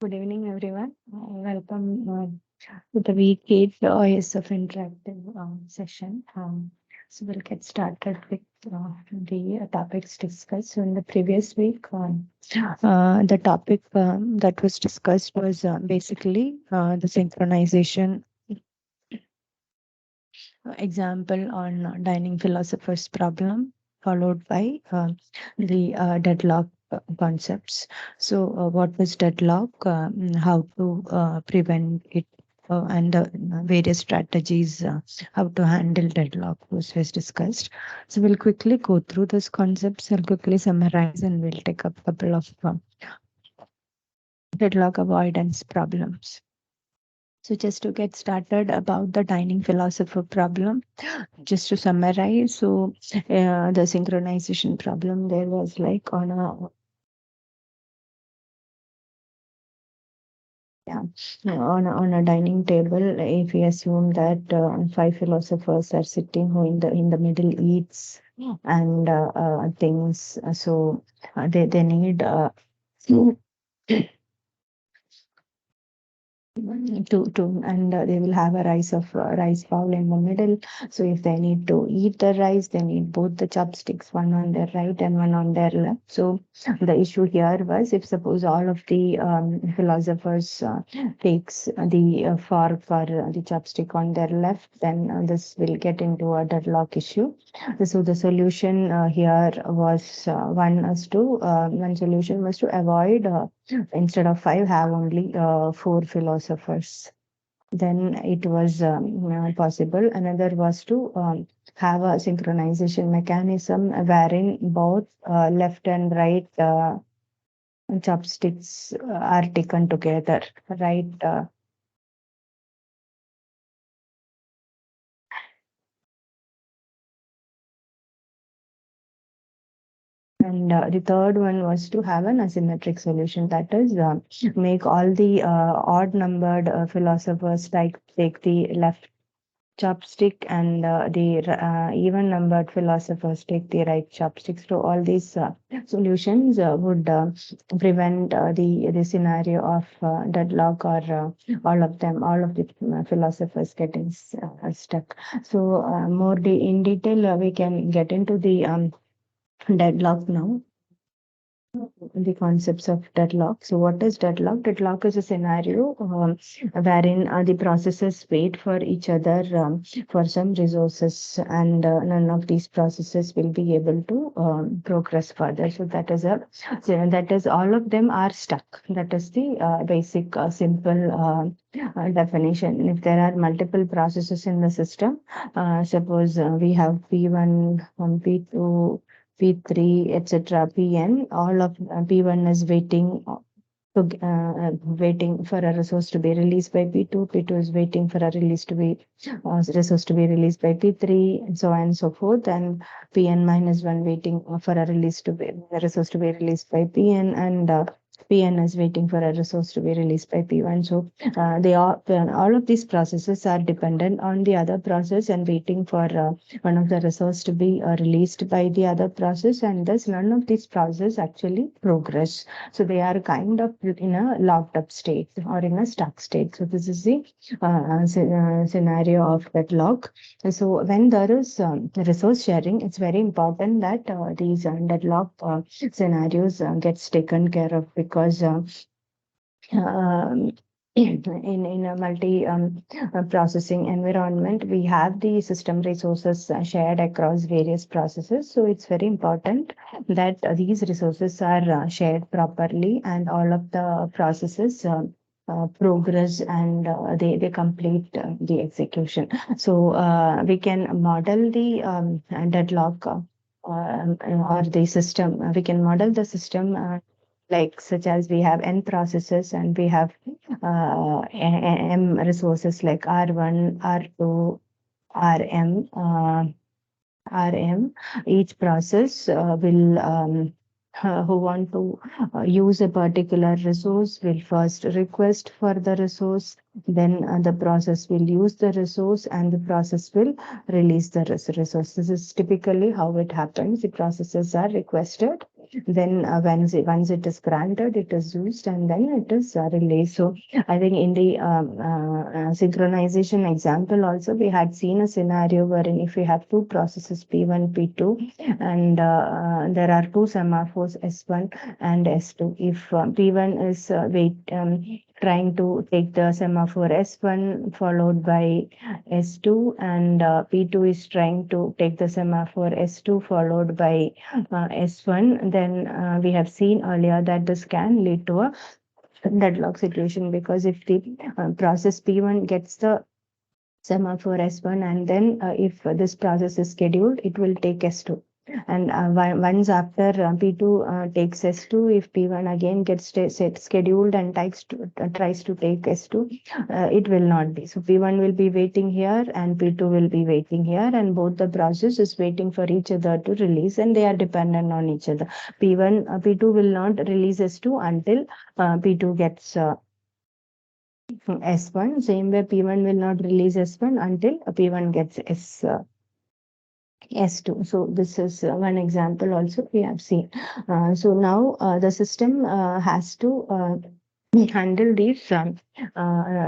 Good evening, everyone. Welcome to the week 8 OS of interactive session. So we'll get started with the topics discussed. So in the previous week, the topic that was discussed was basically the synchronization example on dining philosopher's problem, followed by the deadlock concepts. So, what was deadlock? How to prevent it? And various strategies how to handle deadlock was discussed. So we'll quickly go through those concepts. I'll quickly summarize and we'll take up a couple of deadlock avoidance problems. So just to get started about the dining philosopher problem, just to summarize, so the synchronization problem there was like on a yeah on a dining table. If we assume that five philosophers are sitting who in the middle eats and things, so they need to and they will have a rice bowl in the middle. So if they need to eat the rice, they need both the chopsticks, one on their right and one on their left. So the issue here was, if suppose all of the philosophers takes the fork or the chopstick on their left, then this will get into a deadlock issue. So the solution here was one solution was to avoid instead of five, have only four philosophers. Then it was possible. Another was to have a synchronization mechanism wherein both left and right chopsticks are taken together, right? And the third one was to have an asymmetric solution, that is, make all the odd numbered philosophers take the left chopstick, and the even numbered philosophers take the right chopsticks. So all these solutions would prevent the scenario of deadlock, or all of the philosophers getting stuck. So in detail, we can get into the deadlock now, the concepts of deadlock. So, what is deadlock? Deadlock is a scenario wherein the processes wait for each other for some resources, and none of these processes will be able to progress further. So that is all of them are stuck. That is the basic, simple definition. If there are multiple processes in the system, suppose we have P1, P2. P3, etc., Pn, all of P1 is waiting for a resource to be released by P2. P2 is waiting for a resource to be released by P3, and so on and so forth. And Pn minus one waiting for a resource to be released by Pn, and Pn is waiting for a resource to be released by P1. So they are all of these processes are dependent on the other process and waiting for one of the resource to be released by the other process, and thus none of these processes actually progress. So they are kind of in a locked up state or in a stuck state. So this is the scenario of deadlock. So when there is resource sharing, it's very important that these deadlock scenarios gets taken care of, because um, in a multi processing environment, we have the system resources shared across various processes. So it's very important that these resources are shared properly, and all of the processes progress, and they complete the execution. So we can model the deadlock or the system. We can model the system like such as we have n processes, and we have m resources like R1, R2, Rm, Rm. Each process will who want to use a particular resource will first request for the resource, then the process will use the resource, and the process will release the resource. This is typically how it happens. The processes are requested, then once it is granted, it is used, and then it is released. So I think in the synchronization example also, we had seen a scenario wherein if we have two processes P1, P2, and there are two semaphores S1 and S2. If P1 is trying to take the semaphore S1 followed by S2, and P2 is trying to take the semaphore S2 followed by S1, then we have seen earlier that this can lead to a deadlock situation, because if the process P1 gets the semaphore S1, and then if this process is scheduled, it will take S2. And once after P2 takes S2, if P1 again gets set scheduled and tries to take S2, it will not be. So P1 will be waiting here and P2 will be waiting here, and both the process is waiting for each other to release, and they are dependent on each other. P2 will not release S2 until P2 gets S1. Same way, P1 will not release S1 until P1 gets S2. So this is one example also we have seen. So now the system has to handle these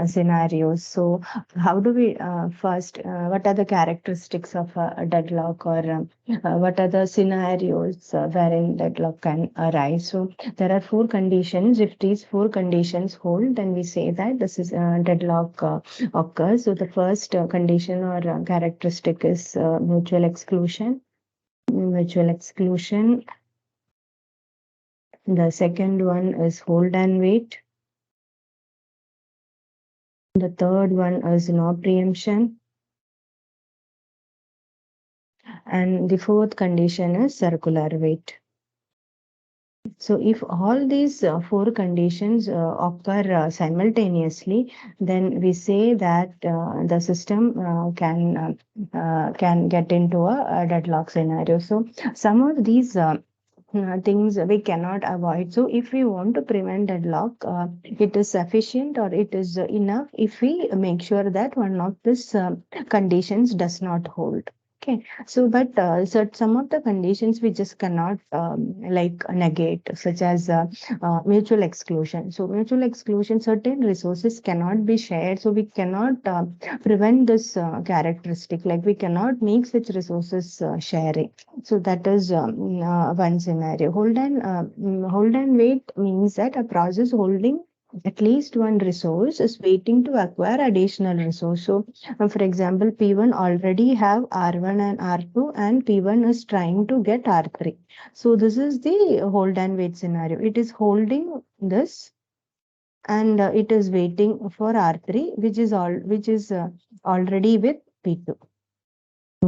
scenarios. So how do we first, what are the characteristics of a deadlock, or what are the scenarios wherein deadlock can arise? So there are four conditions. If these four conditions hold, then we say that this is deadlock occurs. So the first condition or characteristic is mutual exclusion. Mutual exclusion. The second one is hold and wait. The third one is no preemption. And the fourth condition is circular wait. So if all these four conditions occur simultaneously, then we say that the system can get into a deadlock scenario. So some of these things we cannot avoid. So if we want to prevent deadlock, it is sufficient or it is enough if we make sure that one of these conditions does not hold. Okay, so but so some of the conditions we just cannot like negate, such as mutual exclusion. So mutual exclusion, certain resources cannot be shared, so we cannot prevent this characteristic. Like we cannot make such resources sharing. So that is one scenario. Hold and wait means that a process holding at least one resource is waiting to acquire additional resource. So, for example, P1 already have R1 and R2, and P1 is trying to get R3. So this is the hold and wait scenario. It is holding this, and it is waiting for R3, which is already with P2.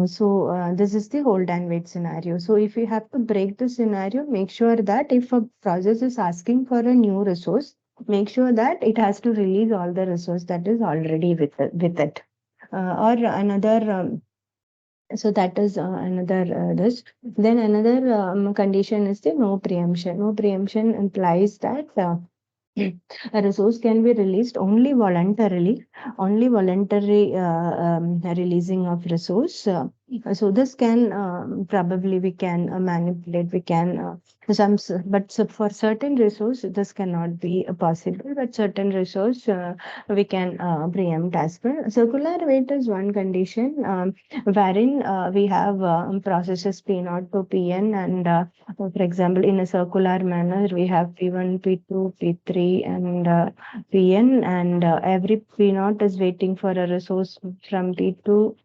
So this is the hold and wait scenario. So if you have to break the scenario, make sure that if a process is asking for a new resource, make sure that it has to release all the resource that is already with it. Or another, so that is another this. Then another condition is the no preemption. No preemption implies that a resource can be released only voluntarily, only voluntary releasing of resource. So this can probably we can manipulate, we can but so for certain resource this cannot be possible, but certain resource we can preempt as well. Circular wait is one condition wherein we have processes P0 to Pn, and for example, in a circular manner, we have P1, P2, P3, and Pn, and every P0 is waiting for a resource from P2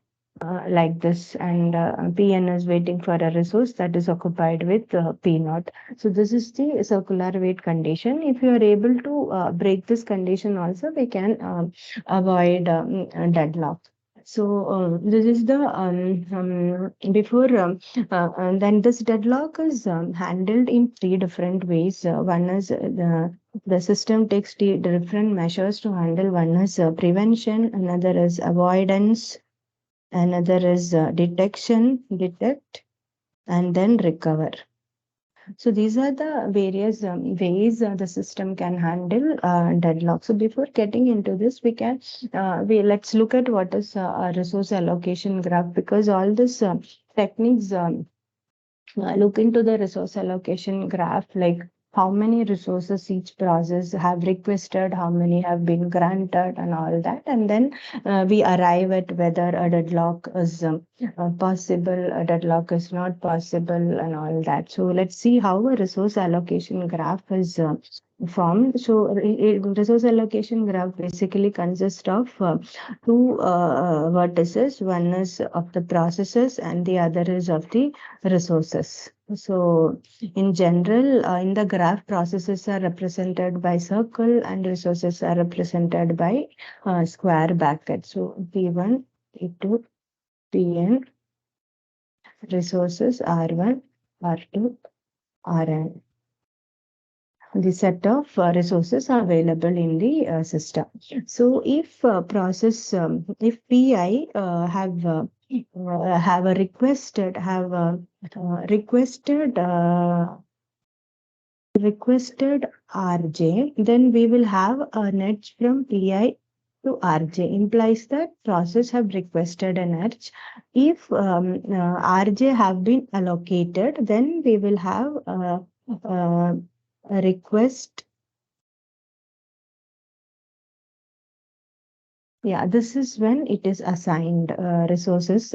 like this, and Pn is waiting for a resource that is occupied with P0. So this is the circular wait condition. If you are able to break this condition also, we can avoid deadlock. So this is the before and then this deadlock is handled in three different ways. One is the system takes different measures to handle. One is prevention, another is avoidance, another is detect, and then recover. So these are the various ways the system can handle deadlock. So before getting into this, let's look at what is a resource allocation graph, because all these techniques look into the resource allocation graph, like how many resources each process have requested, how many have been granted, and all that. And then we arrive at whether a deadlock is possible, a deadlock is not possible, and all that. So let's see how a resource allocation graph is formed. So resource allocation graph basically consists of two vertices. One is of the processes and the other is of the resources. So in general, in the graph, processes are represented by circle and resources are represented by square bracket. So P1, P2, Pn, resources R1, R2, Rn. The set of resources are available in the system. So if if Pi have a requested Rj, then we will have a edge from Pi to Rj, implies that process have requested an edge. If Rj have been allocated, then we will have a request. Yeah, this is when it is assigned resources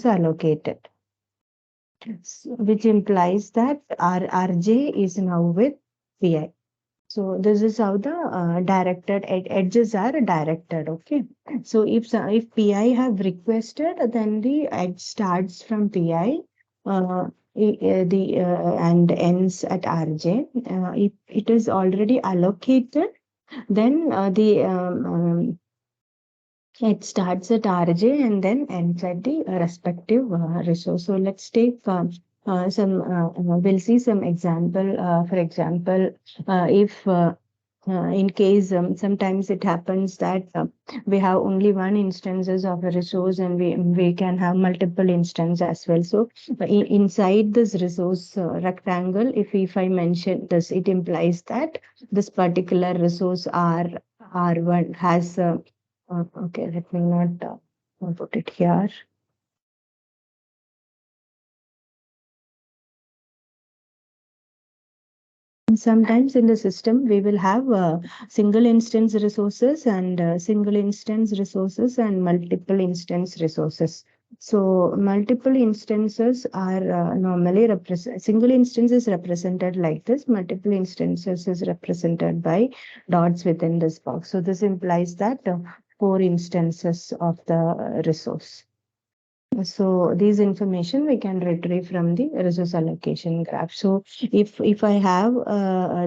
allocated, which implies that Rj is now with Pi. So this is how the edges are directed. Okay. So if Pi have requested, then the edge starts from Pi. And ends at Rj. If it is already allocated, then it starts at RJ and then ends at the respective resource. So let's take we'll see some example. For example, if in case sometimes it happens that we have only one instances of a resource and we can have multiple instances as well. So inside this resource rectangle, if I mention this, it implies that this particular resource R1 has okay, let me not put it here. Sometimes in the system, we will have single instance resources and multiple instance resources. So multiple instances are normally single instance is represented like this. Multiple instances is represented by dots within this box. So this implies that four instances of the resource. So these information we can retrieve from the resource allocation graph. So if I have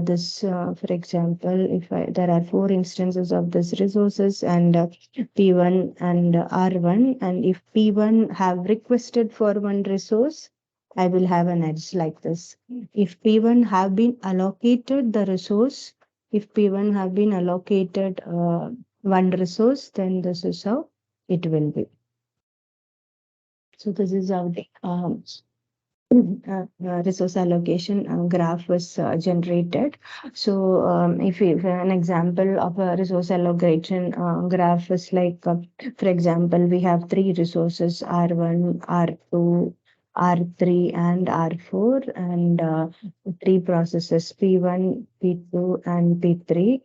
this, for example, if there are four instances of this resources and P1 and R1, and if P1 have requested for one resource, I will have an edge like this. If P1 have been allocated the resource, if P1 have been allocated one resource, then this is how it will be. So this is how the resource allocation graph was generated. So if an example of a resource allocation graph is like, for example, we have three resources, R1, R2, R3, and R4, and three processes, P1, P2, and P3.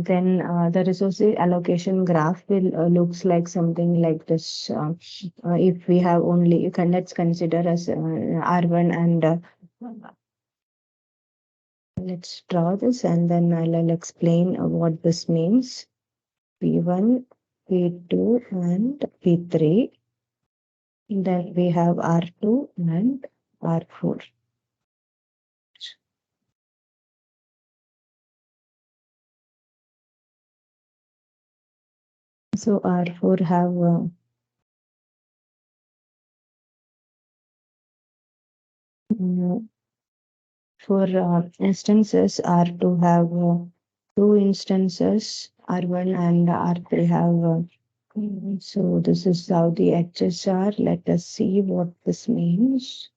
Then the resource allocation graph will looks like something like this. If we have only, let's consider as R1 and let's draw this and then I'll explain what this means. P1, P2 and P3. Then we have R2 and R4. So R4 have for instances, R2 have two instances, R1 and R3 have. So this is how the edges are. Let us see what this means.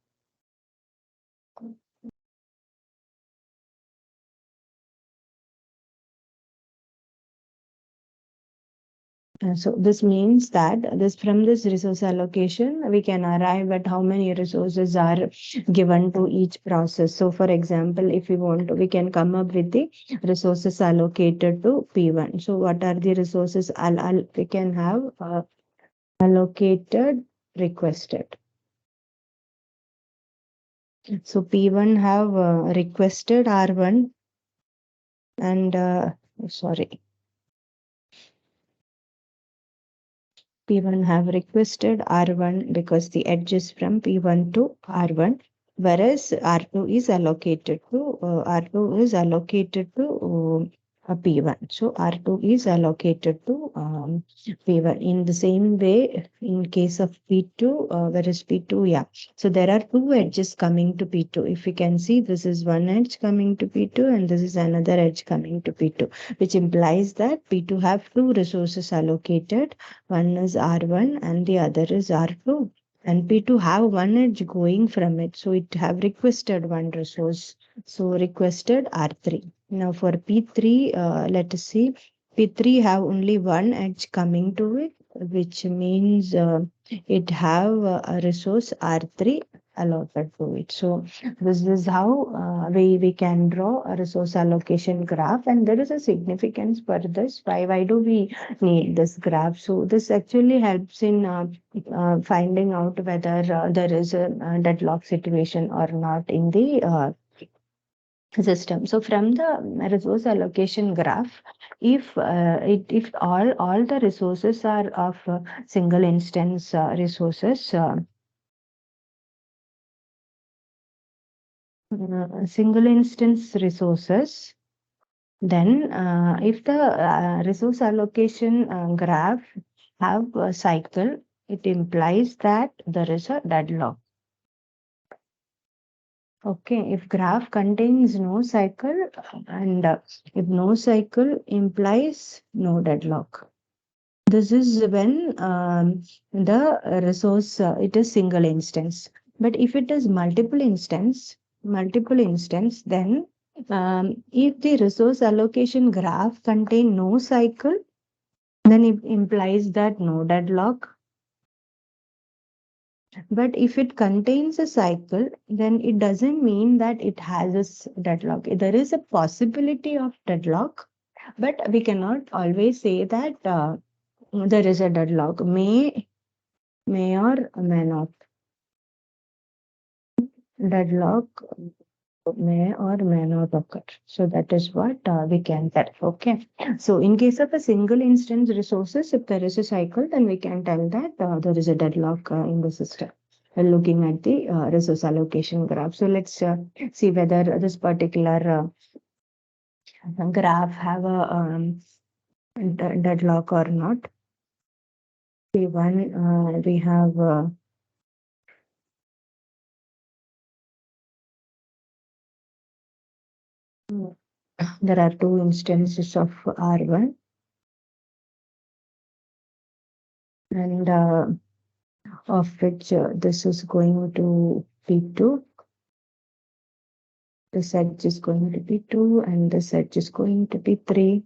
So this means that this from this resource allocation, we can arrive at how many resources are given to each process. So for example, if we want to, we can come up with the resources allocated to P1. So what are the resources we can have allocated, requested. So P1 have requested R1 and sorry, P1 have requested R1 because the edge is from P1 to R1, whereas R2 is allocated to P1. So R2 is allocated to P1. In the same way, in case of P2, whereas P2, yeah. So there are two edges coming to P2. If we can see, this is one edge coming to P2 and this is another edge coming to P2, which implies that P2 have two resources allocated. One is R1 and the other is R2. And P2 have one edge going from it. So it have requested one resource. So requested R3. Now for P3, let us see. P3 have only one edge coming to it, which means it have a resource R3 allotted to it. So this is how we can draw a resource allocation graph, and there is a significance for this. Why do we need this graph? So this actually helps in finding out whether there is a deadlock situation or not in the system. So from the resource allocation graph, if all the resources are of single instance resources, single instance resources, then if the resource allocation graph have a cycle, it implies that there is a deadlock. Okay, if graph contains no cycle and if no cycle implies no deadlock. This is when the resource, it is single instance. But if it is multiple instance, then if the resource allocation graph contain no cycle, then it implies that no deadlock. But if it contains a cycle, then it doesn't mean that it has a deadlock. There is a possibility of deadlock, but we cannot always say that there is a deadlock. May or may not. Deadlock may or may not occur. So that is what we can tell. Okay. So in case of a single instance resources, if there is a cycle, then we can tell that there is a deadlock in the system. Looking at the resource allocation graph. So let's see whether this particular graph have a deadlock or not. We have there are two instances of R1 and of which this is going to P2. This edge is going to be 2 and this edge is going to be 3.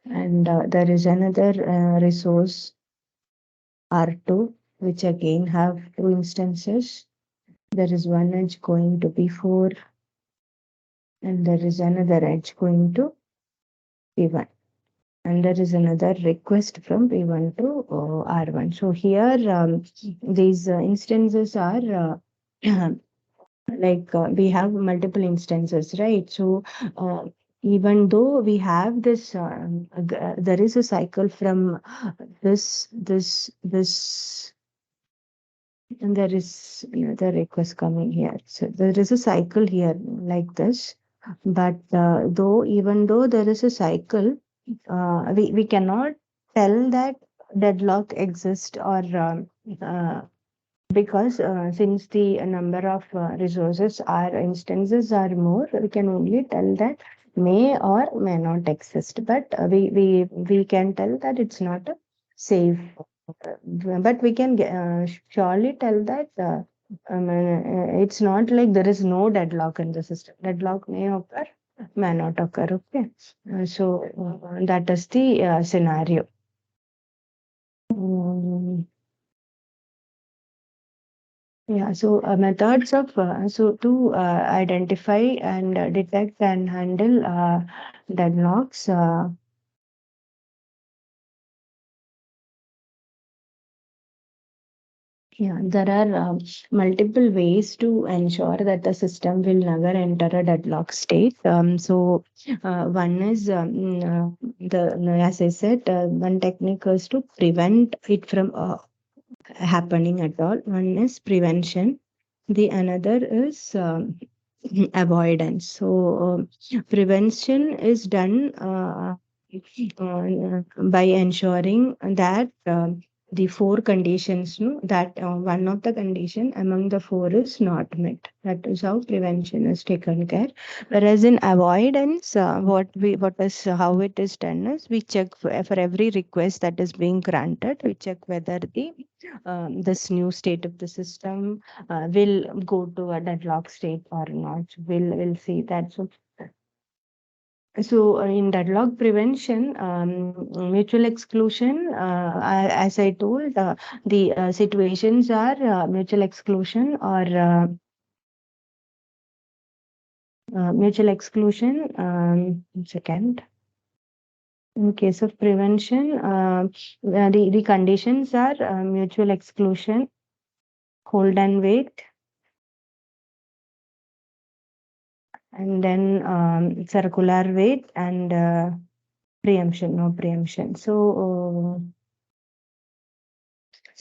And there is another resource R2, which again have two instances. There is one edge going to be 4 and there is another edge going to P1. And there is another request from P1 to R1. So here these instances are like we have multiple instances, right? So even though we have this, there is a cycle from this, and there is the request coming here. So there is a cycle here like this. But even though there is a cycle, we cannot tell that deadlock exists or because since the number of resources or instances are more, we can only tell that may or may not exist. But we can tell that it's not a safe. But we can surely tell that it's not like there is no deadlock in the system. Deadlock may occur, may not occur. Okay. That is the scenario. Mm, yeah, so methods of so to identify and detect and handle deadlocks. Yeah, there are multiple ways to ensure that the system will never enter a deadlock state. One is as I said, one technique is to prevent it from happening at all. One is prevention. The another is avoidance. Prevention is done by ensuring that the four conditions, no, that one of the condition among the four is not met. That is how prevention is taken care. Whereas in avoidance, what is how it is done is we check for every request that is being granted. We check whether the this new state of the system will go to a deadlock state or not. We'll see that. In deadlock prevention, mutual exclusion, as I told, the situations are mutual exclusion or mutual exclusion. One second. In case of prevention, the conditions are mutual exclusion, hold and wait, and then circular wait and preemption, no preemption.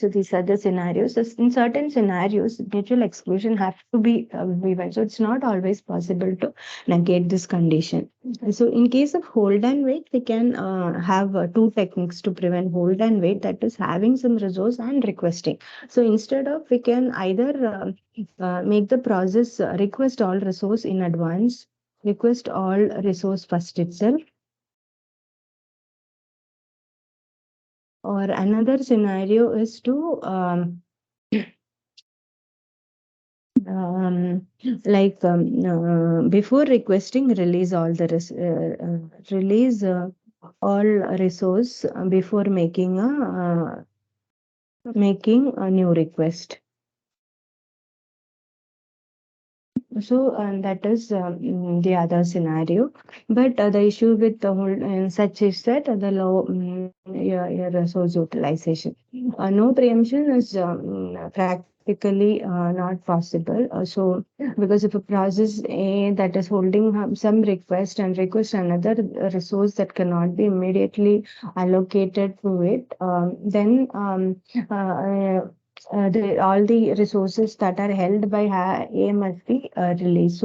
So these are the scenarios. So in certain scenarios, mutual exclusion have to be given. So it's not always possible to negate this condition. So in case of hold and wait, we can have two techniques to prevent hold and wait. That is having some resource and requesting. So instead of, we can either make the process request all resource in advance, request all resource first itself, or another scenario is to um, before requesting release all the release all resource before making a new request. That is the other scenario. But the issue with the whole such is that the low your resource utilization. No preemption is practically not possible. Because if a process A that is holding some request and request another resource that cannot be immediately allocated to it, then all the resources that are held by A must be released.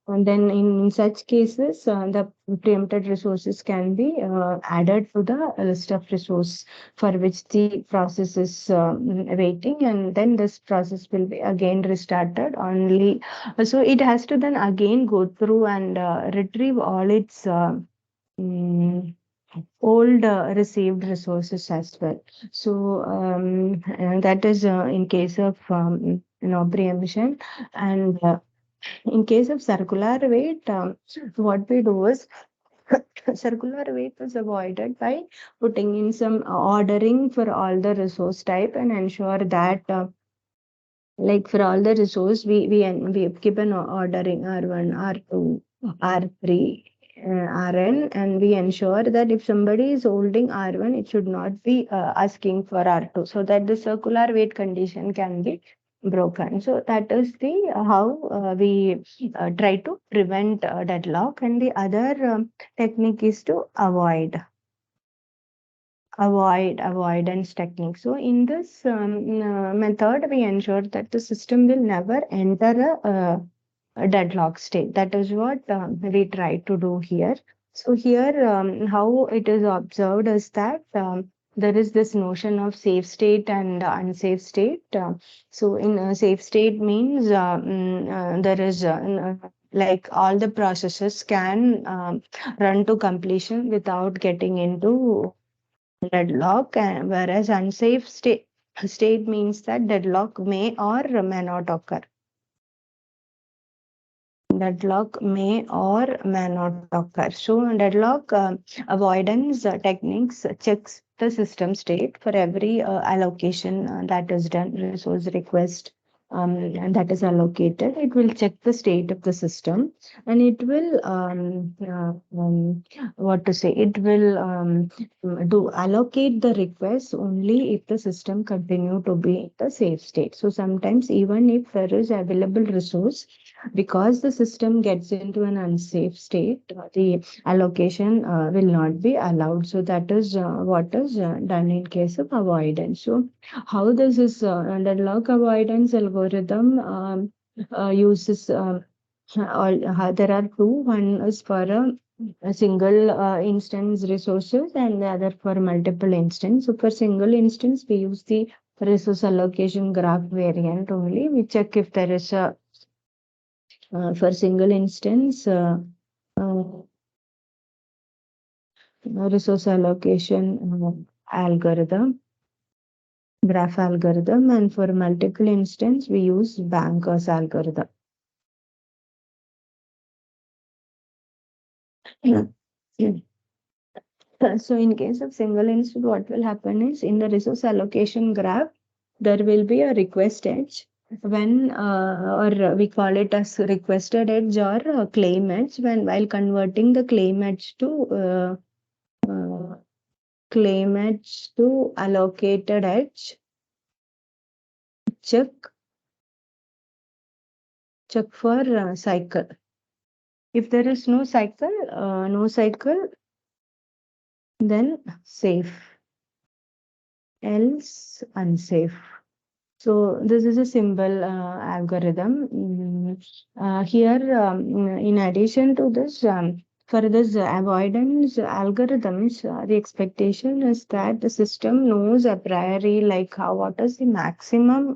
And then in such cases, the preempted resources can be added to the list of resource for which the process is waiting, and then this process will be again restarted only. So it has to then again go through and retrieve all its mm, old received resources as well. And that is in case of preemption. And in case of circular weight, what we do is circular weight is avoided by putting in some ordering for all the resource type and ensure that like for all the resource we keep an ordering R1, R2, R3, Rn, and we ensure that if somebody is holding R1, it should not be asking for R2, so that the circular weight condition can be broken. So that is the how we try to prevent deadlock. And the other technique is to avoidance technique. So in this method, we ensure that the system will never enter a deadlock state. That is what we try to do here. So here, how it is observed is that there is this notion of safe state and unsafe state. In a safe state means there is like all the processes can run to completion without getting into deadlock, whereas unsafe state means that deadlock may or may not occur. deadlock may or may not occur. So deadlock avoidance techniques checks the system state for every allocation that is done, resource request and that is allocated. It will check the state of the system, and it will what to say? It will do allocate the request only if the system continue to be in the safe state. So sometimes even if there is available resource, because the system gets into an unsafe state, the allocation will not be allowed. So that is what is done in case of avoidance. So how does this deadlock avoidance algorithm uses there are two. One is for a single instance resources and the other for multiple instance. So for single instance, we use the resource allocation graph variant only. We check if there is a for single instance uh, resource allocation algorithm, graph algorithm, and for multiple instance, we use bankers algorithm. So in case of single instance, what will happen is in the resource allocation graph, there will be a request edge when or we call it as requested edge or claim edge when while converting the uh, claim edge to allocated edge, check for cycle. If there is no cycle, then safe, else unsafe. So this is a simple algorithm. Here, in addition to this, for this avoidance algorithms, the expectation is that the system knows a priori, like how what is the maximum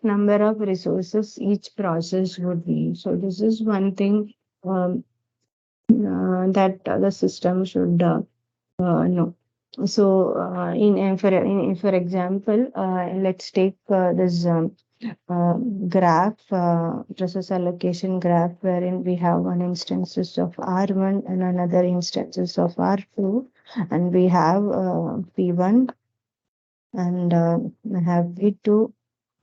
number of resources each process would need. So this is one thing that the system should know. So, for example, let's take this graph, resource allocation graph, wherein we have one instances of R1 and another instances of R2, and we have P1 and we have P2.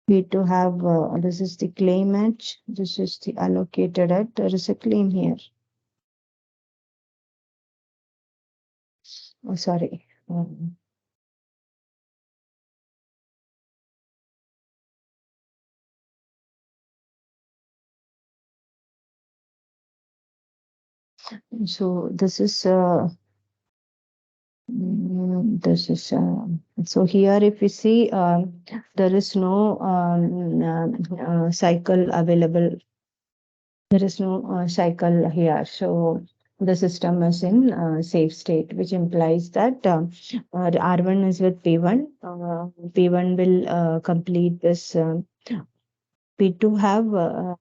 P2 have this is the claim match, this is the allocated at. There is a claim here. Oh, sorry. So this is so here if you see there is no cycle available. There is no cycle here. So the system is in safe state, which implies that R1 is with P1. P1 will complete this. P2 have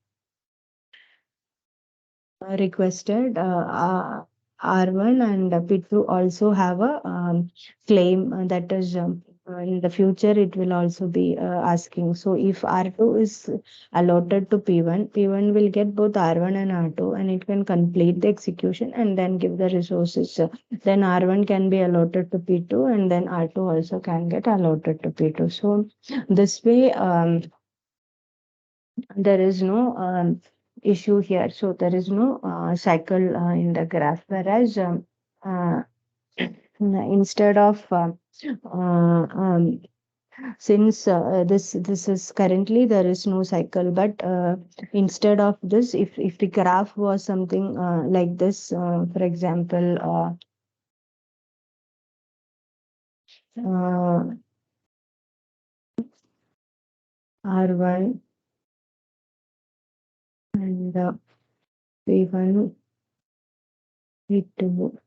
requested R1 and P2 also have a claim that is in the future it will also be asking. So if R2 is allotted to P1, P1 will get both R1 and R2 and it can complete the execution and then give the resources. Then R1 can be allotted to P2 and then R2 also can get allotted to P2. So this way there is no issue here. So there is no cycle in the graph. Whereas uh, instead of since this is currently there is no cycle, but instead of this, if the graph was something like this, for example, R1 and P1, P2.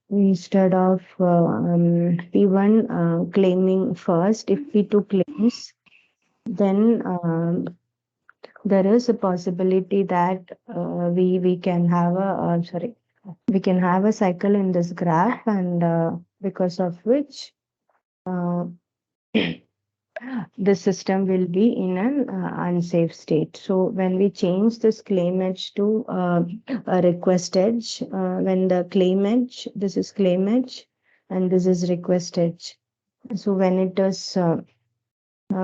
Instead of P1 claiming first, if P2 claims, then there is a possibility that we can have a sorry, we can have a cycle in this graph, and because of which the system will be in an unsafe state. So when we change this claim edge to a request edge, when the claim edge, this is claim edge and this is request edge. So when it is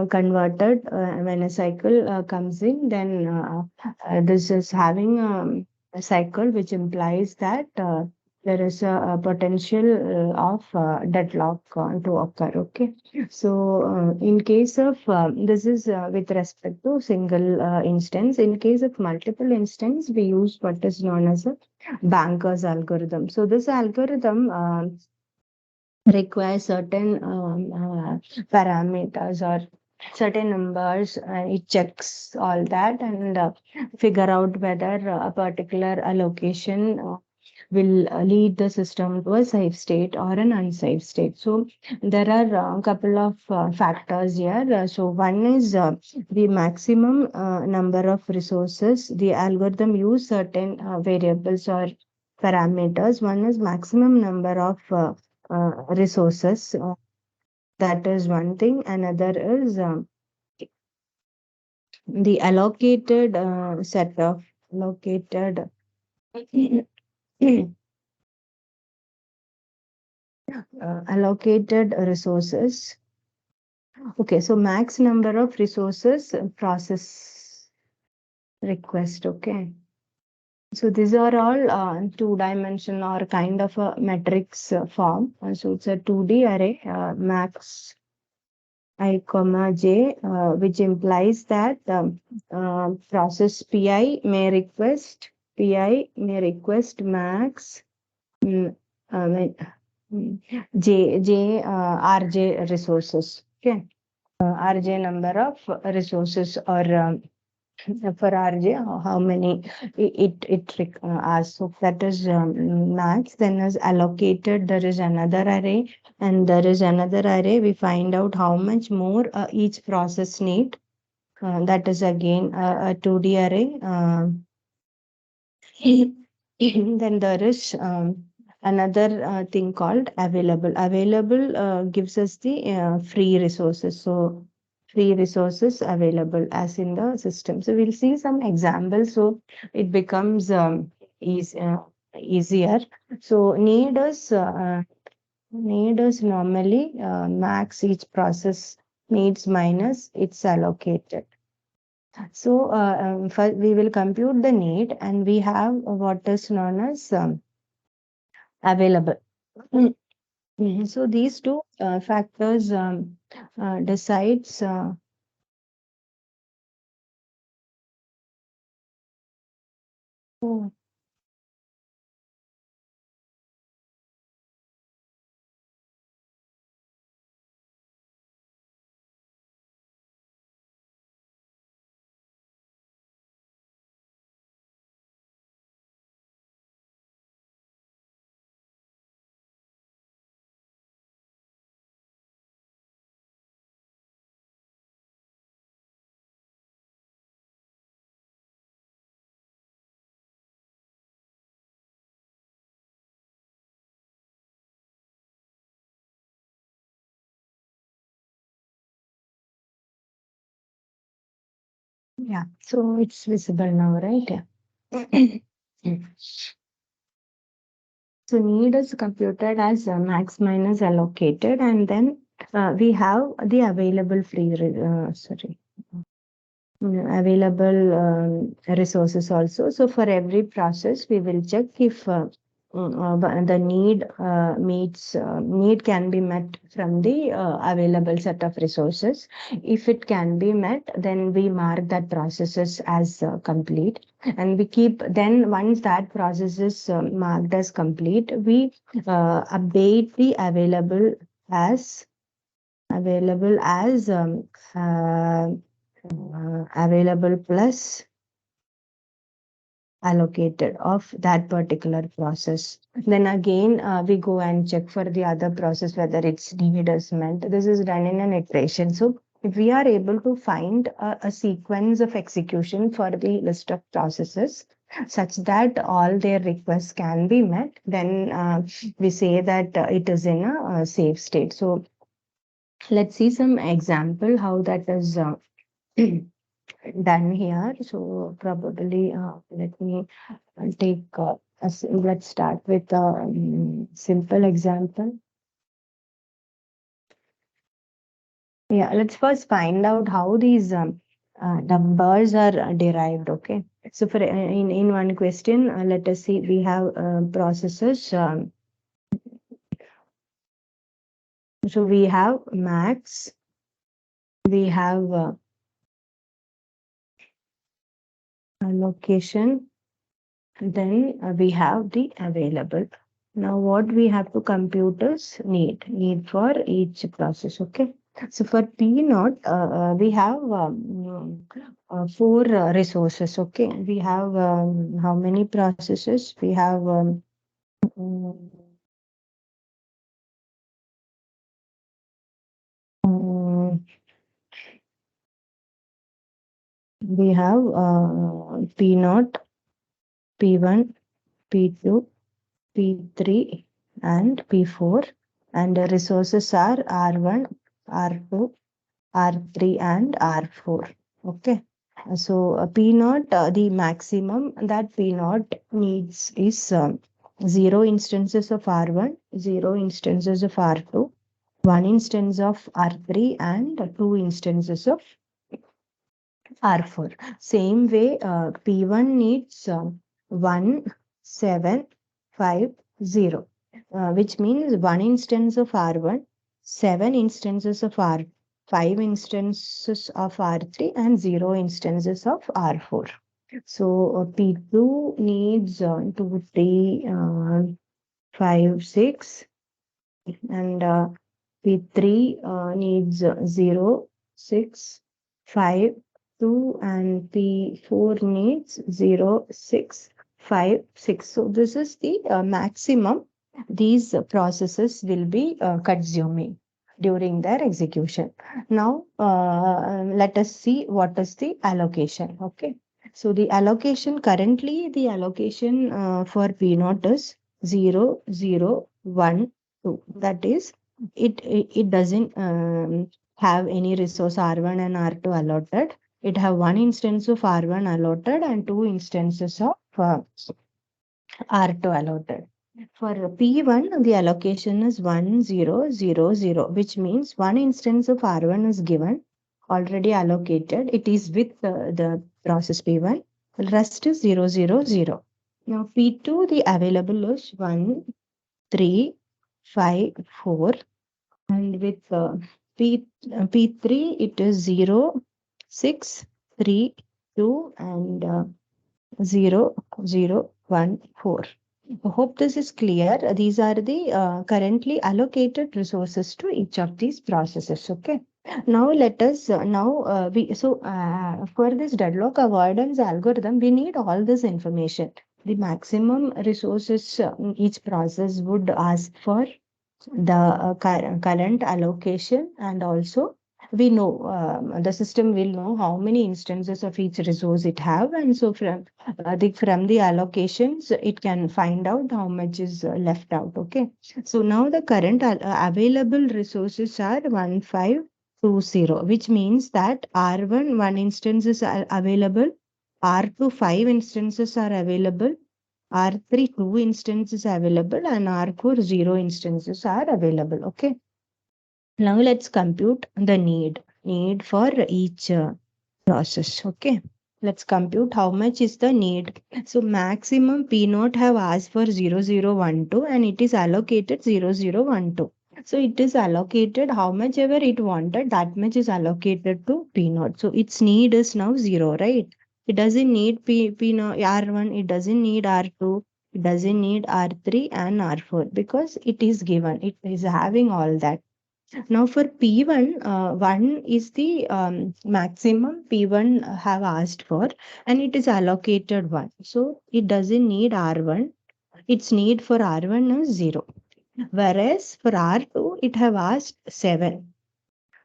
converted, when a cycle comes in, then this is having a cycle, which implies that there is a potential of deadlock to occur. Okay, so in case of this is with respect to single instance. In case of multiple instance, we use what is known as a banker's algorithm. So this algorithm require certain parameters or certain numbers. It checks all that and figure out whether a particular allocation will lead the system to a safe state or an unsafe state. So there are a couple of factors here. So one is the maximum number of resources. The algorithm use certain variables or parameters. One is maximum number of resources. That is one thing. Another is the allocated set of allocated allocated resources. Okay, so max number of resources process request. Okay, so these are all two-dimensional or kind of a matrix form. So it's a 2D array, max I comma j, which implies that process pi may request max mm, wait, rj resources. Okay, rj number of resources or for rj how many asks. So that is max. Then is allocated, there is another array, and there is another array. We find out how much more each process need. That is again a 2D array. Then there is another thing called available. Available gives us the free resources. So free resources available as in the system. So we'll see some examples. So it becomes easier. So need is normally max each process needs minus its allocated. So first we will compute the need, and we have what is known as available. So these two factors decides. Oh, yeah. So it's visible now, right? Yeah. So need is computed as max minus allocated, and then we have the available available resources also. So for every process, we will check if the need can be met from the available set of resources. If it can be met, then we mark that processes as complete, and we keep. Then once that process is marked as complete, we update the as available as available plus allocated of that particular process. Then again, we go and check for the other process whether its need is met. This is done in an iteration. So if we are able to find a sequence of execution for the list of processes such that all their requests can be met, then we say that it is in a safe state. So Let's see some example how that is done here. So probably let me take let's start with a simple example. Yeah, let's first find out how these numbers are derived. Okay, so for in one question, let us see we have processes. So we have max, we have location, then we have the available. Now what we have to compute is need for each process. Okay. So for P naught, we have four resources. Okay. We have how many processes? We have mm, mm, we have P naught, P1, P2, P3, and P4. And the resources are R1, R2, R3 and R4. Okay. So P naught, the maximum that P naught needs is zero instances of R1, zero instances of R2, one instance of R3, and two instances of R4. Same way, P1 needs 1, 7, 5, 0, which means one instance of R1, seven instances of R, five instances of R3, and zero instances of R4. So P2 needs 2, 3, 5, 6, and P3 needs 0, 6, 5, 2, and P4 needs 0, 6, 5, 6. So this is the maximum these processes will be consuming during their execution. Now let us see what is the allocation. Okay. So the allocation currently the allocation for P naught is 0, 0, 1, 2. That is it doesn't have any resource R1 and R2 allotted. It have one instance of R1 allotted and two instances of R2 allotted. For P1, the allocation is 1, 0, 0, 0, which means one instance of R1 is given, already allocated. It is with the process P1. The rest is 0, 0, 0. Now P2, the available is 1, 3, 5, 4. And with P3, it is 0, 6, 3, 2, and 0, 0, 1, 4. I hope this is clear. These are the currently allocated resources to each of these processes. Okay. Now let us for this deadlock avoidance algorithm, we need all this information. The maximum resources each process would ask for, the current allocation, and also we know the system will know how many instances of each resource it have, and so from the allocations it can find out how much is left out. Okay, so now the current available resources are 1520, which means that R1 one instance is available, R2 5 instances are available, R3 two instances available, and R4 zero instances are available. Okay. Now let's compute the need for each process. Okay. Let's compute how much is the need. So maximum P naught have asked for 0012 and it is allocated 0012. So it is allocated how much ever it wanted, that much is allocated to P naught. So its need is now 0, right? It doesn't need P naught R1, it doesn't need R2, it doesn't need R3 and R4 because it is given, it is having all that. Now for P1, 1 is the maximum P1 have asked for and it is allocated 1. So it doesn't need R1. Its need for R1 is 0. Whereas for R2, it have asked 7.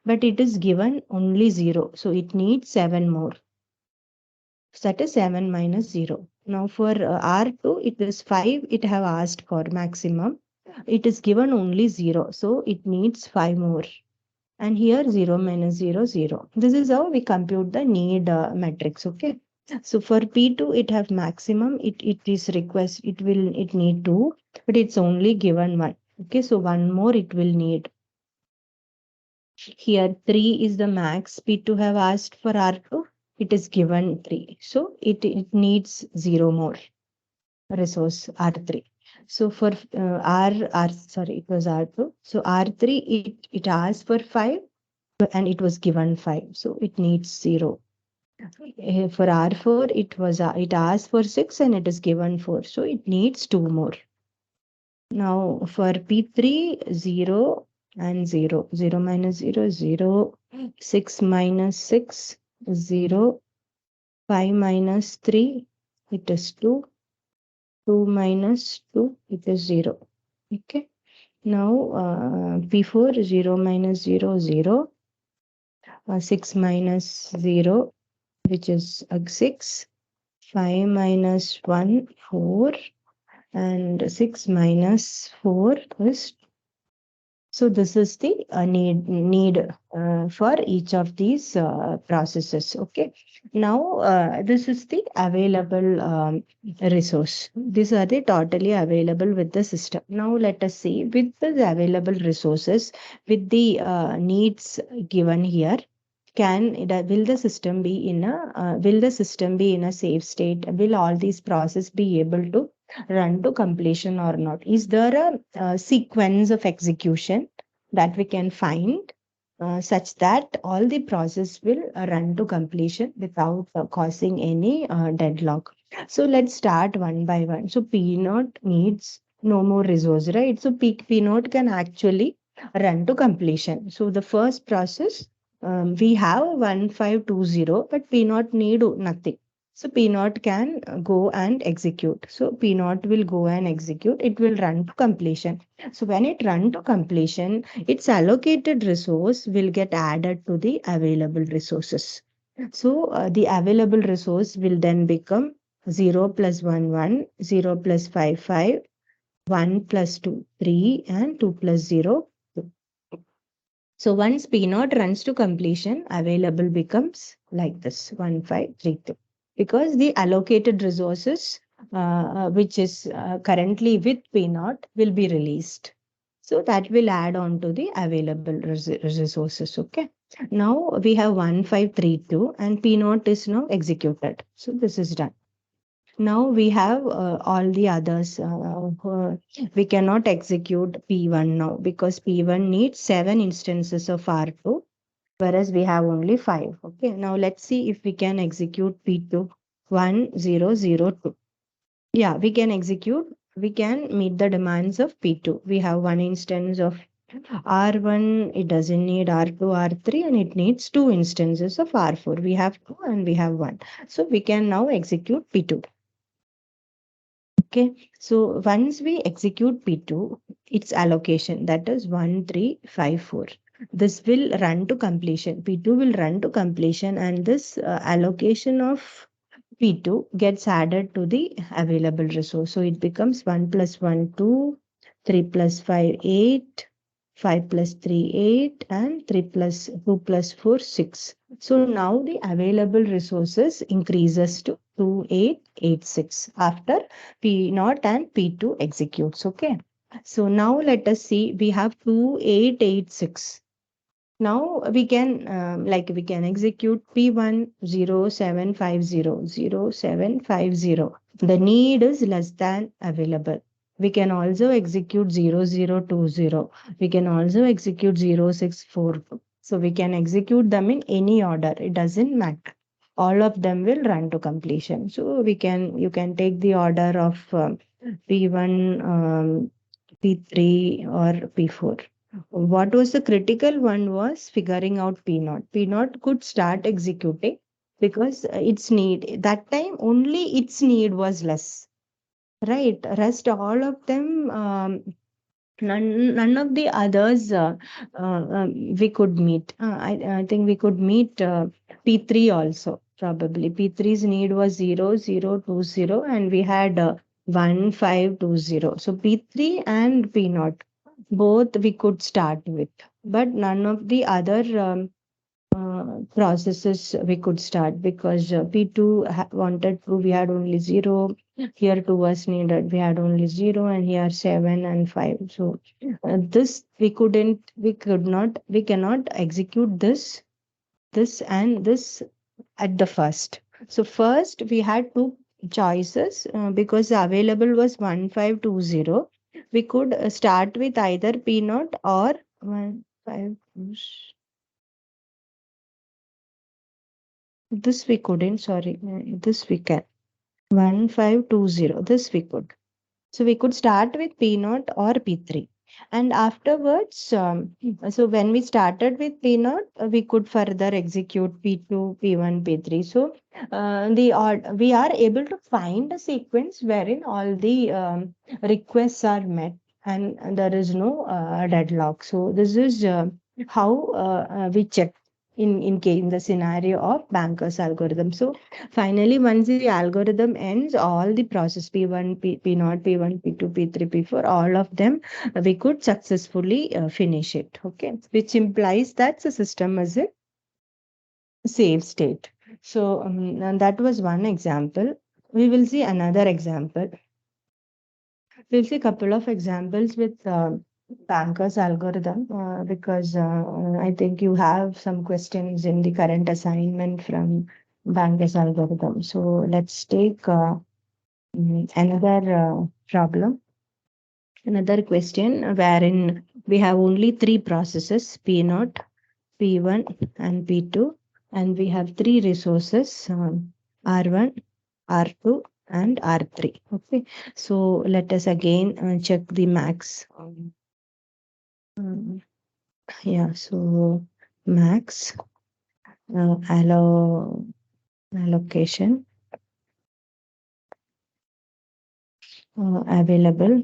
But it is given only 0. So it needs 7 more. So that is 7 minus 0. Now for R2, it is 5. It have asked for maximum. It is given only 0. So it needs 5 more. And here 0 minus 0, 0. This is how we compute the need matrix. Okay. So for P2, it have maximum. It is request. It need 2, but it's only given 1. Okay. So one more it will need. Here 3 is the max P2 have asked for R2. It is given 3. So it needs 0 more resource R3. So for sorry, it was R2. So R3, it asked for 5 and it was given 5. So it needs 0. For R4, it asked for 6 and it is given 4. So it needs 2 more. Now for P3, 0 and 0. 0 minus 0, 0. 6 minus 6, 0. 5 minus 3, it is 2. 2 minus 2, it is 0. Okay. Now P4, 0 minus 0, 0. 6 minus 0, which is 6. 5 minus 1, 4. And 6 minus 4 is. So this is the need for each of these processes. Okay. Now this is the available resource. These are the totally available with the system. Now let us see with the available resources, with the needs given here. Will the system be in a safe state? Will all these processes be able to run to completion or not? Is there a sequence of execution that we can find such that all the process will run to completion without causing any deadlock? So let's start one by one. So P naught needs no more resource, right? So P naught can actually run to completion. So the first process, we have 1520, but P naught need nothing. So P naught can go and execute. So P naught will go and execute. It will run to completion. So when it run to completion, its allocated resource will get added to the available resources. So the available resource will then become 0 plus 1, 1, 0 plus 5, 5, 1 plus 2, 3, and 2 plus 0, 2. So once P naught runs to completion, available becomes like this 1532, because the allocated resources, which is currently with P naught, will be released. So that will add on to the available resources. Okay. Now we have 1532 and P naught is now executed. So this is done. Now we have all the others. We cannot execute P1 now because P1 needs 7 instances of R2, whereas we have only 5. Okay. Now let's see if we can execute P2 1002. Yeah, we can execute. We can meet the demands of P2. We have one instance of R1. It doesn't need R2, R3, and it needs 2 instances of R4. We have 2 and we have 1. So we can now execute P2. Okay, so once we execute P2, its allocation, that is 1354. This will run to completion. P2 will run to completion, and this allocation of P2 gets added to the available resource. So it becomes 1 plus 1, 2, 3 plus 5, 8, 5 plus 3, 8, and 3 plus 2 plus 4, 6. So now the available resources increases to 2886 after P naught and P2 executes. Okay. So now let us see, we have 2886. Now we can we can execute P1 0750 0750. The need is less than available. We can also execute 0020. We can also execute 0642. So we can execute them in any order. It doesn't matter. All of them will run to completion. So you can take the order of P1, P3 or P4. What was the critical one was figuring out P naught. P naught could start executing because its need, that time only its need was less, right? Rest all of them, none of the others we could meet. I think we could meet P3 also, probably. P3's need was 0020 and we had 1520. So P3 and P naught, both we could start with. but none of the other processes we could start because P2 wanted to, we had only 0. Here 2 was needed, we had only 0, and here 7 and 5. So this we cannot execute this and this at the first. So first we had two choices because the available was 1520. We could start with either P naught or 15. This we couldn't, sorry. This we can. 1520. This we could. So we could start with P naught or P3. And afterwards, so when we started with P naught, we could further execute P2, P1, P3. So we are able to find a sequence wherein all the requests are met and there is no deadlock. So this is how we check in the scenario of Banker's algorithm. So finally, once the algorithm ends, all the process P1, P0, P1, P2, P3, P4, all of them, we could successfully finish it. Okay, which implies that the system is in safe state. So and that was one example. We will see another example. We'll see a couple of examples with Banker's algorithm because I think you have some questions in the current assignment from Banker's algorithm. So let's take another problem, another question wherein we have only three processes P0, P1, and P2, and we have three resources R1, R2, and R3. Okay, so let us again check the max. Um, yeah, so max allocation available,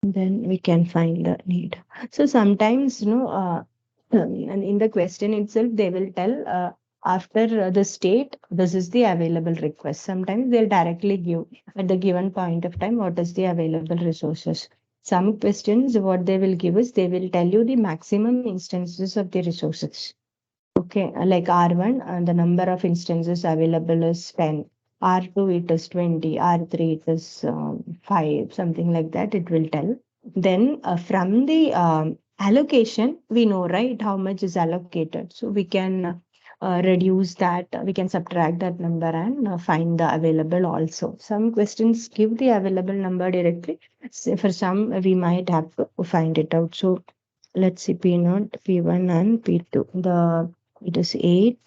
then we can find the need. So sometimes, and in the question itself, they will tell after the state, this is the available request. Sometimes they'll directly give at the given point of time what is the available resources. Some questions, what they will give is they will tell you the maximum instances of the resources. Okay, like R1, the number of instances available is 10. R2, it is 20. R3, it is 5, something like that, it will tell. Then from the allocation, we know, right, how much is allocated. So we can reduce that, we can subtract that number and find the available also. Some questions give the available number directly. So for some, we might have to find it out. So let's see P0, P1, and P2. It is 8,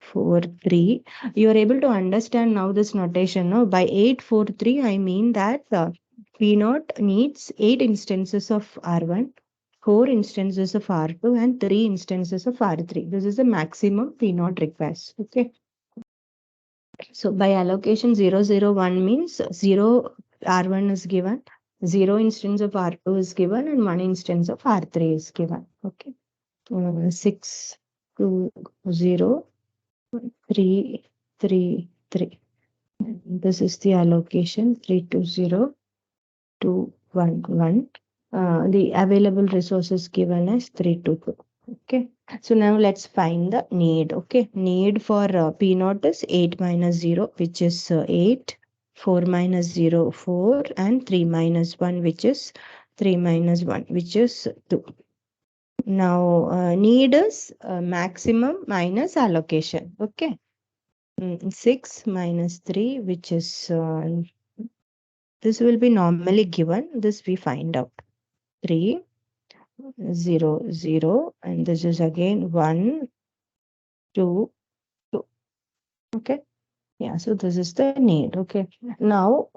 4, 3. You are able to understand now this notation. No? By 8, 4, 3, I mean that P0 needs 8 instances of R1, 4 instances of R2, and 3 instances of R3. This is the maximum P0 requires. Okay. So by allocation 001 means 0 R1 is given, 0 instance of R2 is given, and 1 instance of R3 is given. Okay. 6, 2, 0, 3, 3, 3. This is the allocation 320, 211. The available resources given as 322. Okay. So now let's find the need. Okay. Need for P0 is 8 minus 0, which is 8, 4 minus 0, 4, and 3 minus 1, which is 3 minus 1, which is 2. Now, need is maximum minus allocation. Okay. 6 minus 3, which is, this will be normally given. This we find out. 3, 0, 0. And this is again 1, 2, 2. Okay. Yeah, so this is the need. Okay. Now,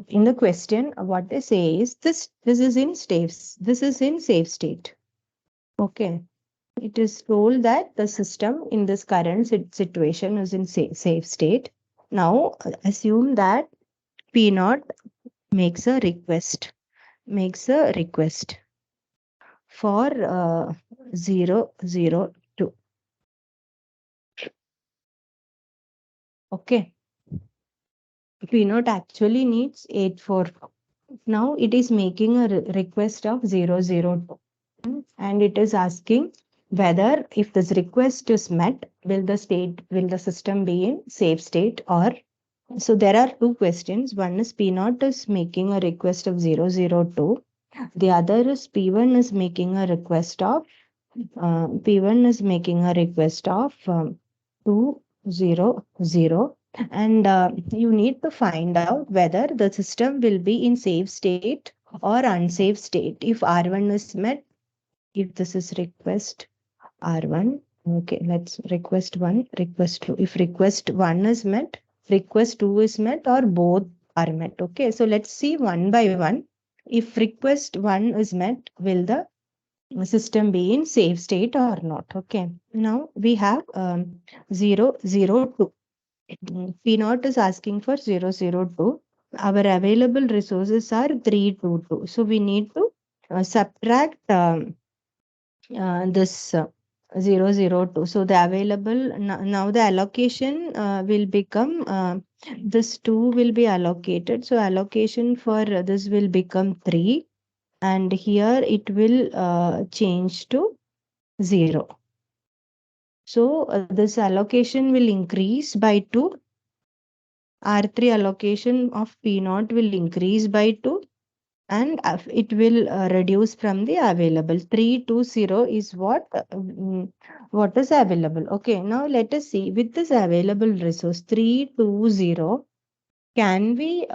in the question, what they say is this is in safe state. Okay. It is told that the system in this current situation is in safe state. Now, assume that P0 makes a request for 002. Okay. P0 actually needs 84. Now it is making a request of 002. and it is asking whether if this request is met, will the system be in safe state or so there are two questions. One is P0 is making a request of 002. The other is P1 is making a request of P1 is making a request of 200, and you need to find out whether the system will be in safe state or unsafe state. If R1 is met, if this is request R1, okay, let's request 1, request 2. If request 1 is met, request 2 is met, or both are met. Okay, so let's see one by one. If request 1 is met, will the system be in safe state or not? Okay, now we have 002. P naught is asking for 002. Our available resources are 322. So we need to subtract this 002. So the available now the allocation will become this 2 will be allocated. So allocation for this will become 3, and here it will change to 0. So this allocation will increase by 2. R3 allocation of P0 will increase by 2, and it will reduce from the available. 320 is what is available. Okay, now let us see with this available resource 320, can we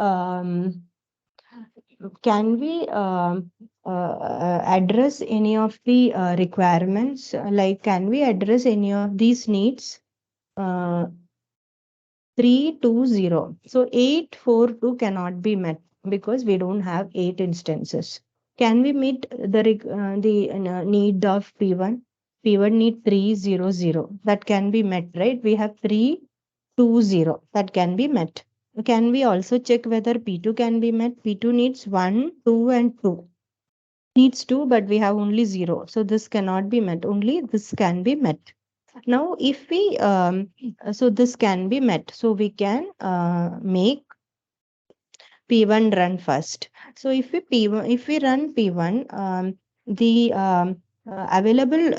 address any of the requirements? Like, can we address any of these needs? Uh, 320. So 842 cannot be met because we don't have 8 instances. Can we meet the need of P1? P1 need 300. That can be met, right? We have 320. That can be met. Can we also check whether P2 can be met? P2 needs 1, 2, and 2. Needs 2, but we have only 0. So this cannot be met. Only this can be met. Now, if we, so this can be met. So we can make P1 run first. So if we run P1, the available,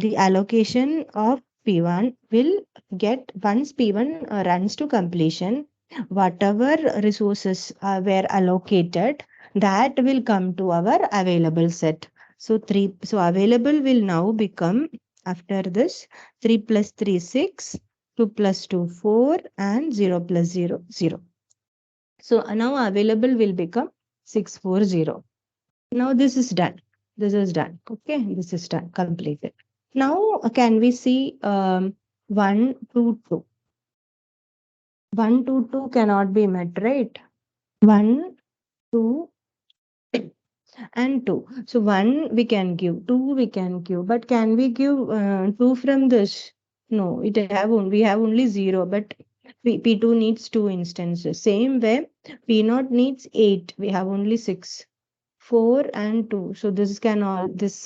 the allocation of P1 will get once P1 runs to completion, whatever resources were allocated, that will come to our available set. So so available will now become after this 3 plus 3 6, 2 plus 2 4, and 0 plus 0 0. So now available will become 640. Now this is done. This is done. Okay, this is done, completed. Now can we see 1 2 2? 1 2 2 cannot be met, right? 1 2 and 2. So 1 we can give, 2 we can give, but can we give 2 from this? No, we have only 0, but P2 needs 2 instances. Same way, P0 needs 8. We have only 6. 4 and 2. So this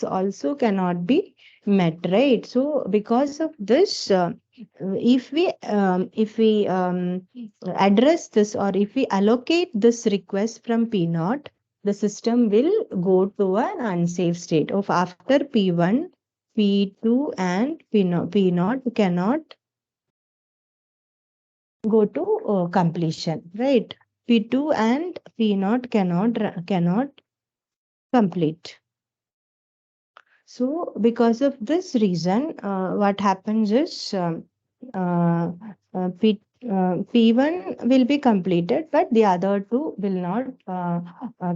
also cannot be met, right? So because of this, if we address this, or if we allocate this request from P0, the system will go to an unsafe state of after P1, P2, and P0 cannot go to completion, right? P2 and P0 cannot complete. So because of this reason, what happens is P1 will be completed, but the other two will not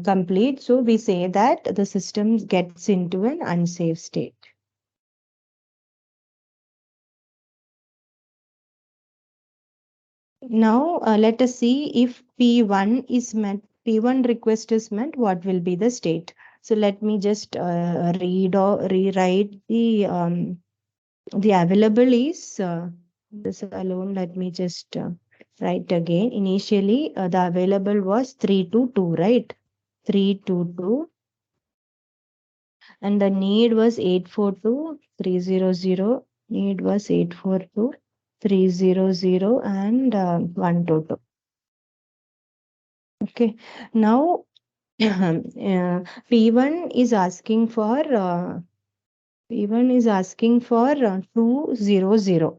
complete. So we say that the system gets into an unsafe state. Now let us see if P1 is met, P1 request is met, what will be the state? So let me just read or rewrite the available is this alone. Let me just write again. Initially, the available was 322, right? 322, and the need was 842,300. Need was 842,300 and 122. Okay. Now P1 is asking for P1 is asking for 200.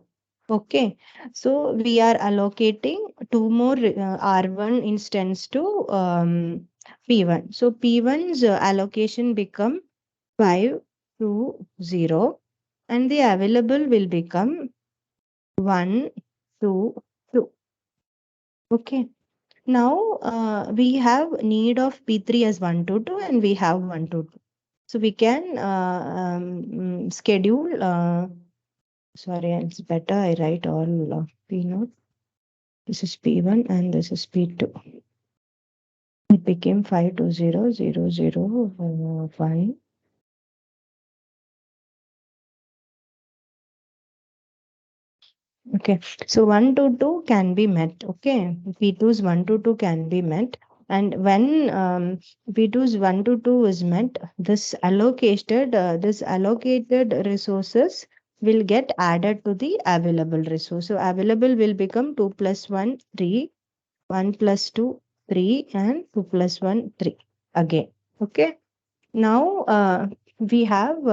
Okay, so we are allocating two more R1 instance to P1. So P1's allocation become 520, and the available will become 122. Okay. Now we have need of P3 as 122, and we have 122. So we can schedule. Sorry, it's better I write all P note. This is P1 and this is P2. It became 520,001. Okay, so 1 to 2 can be met. Okay, P2's 1 to 2 can be met. And when P2's 1 to 2 is met, this allocated resources will get added to the available resource. So available will become 2 plus 1, 3, 1 plus 2, 3, and 2 plus 1, 3 again. Okay. Now we have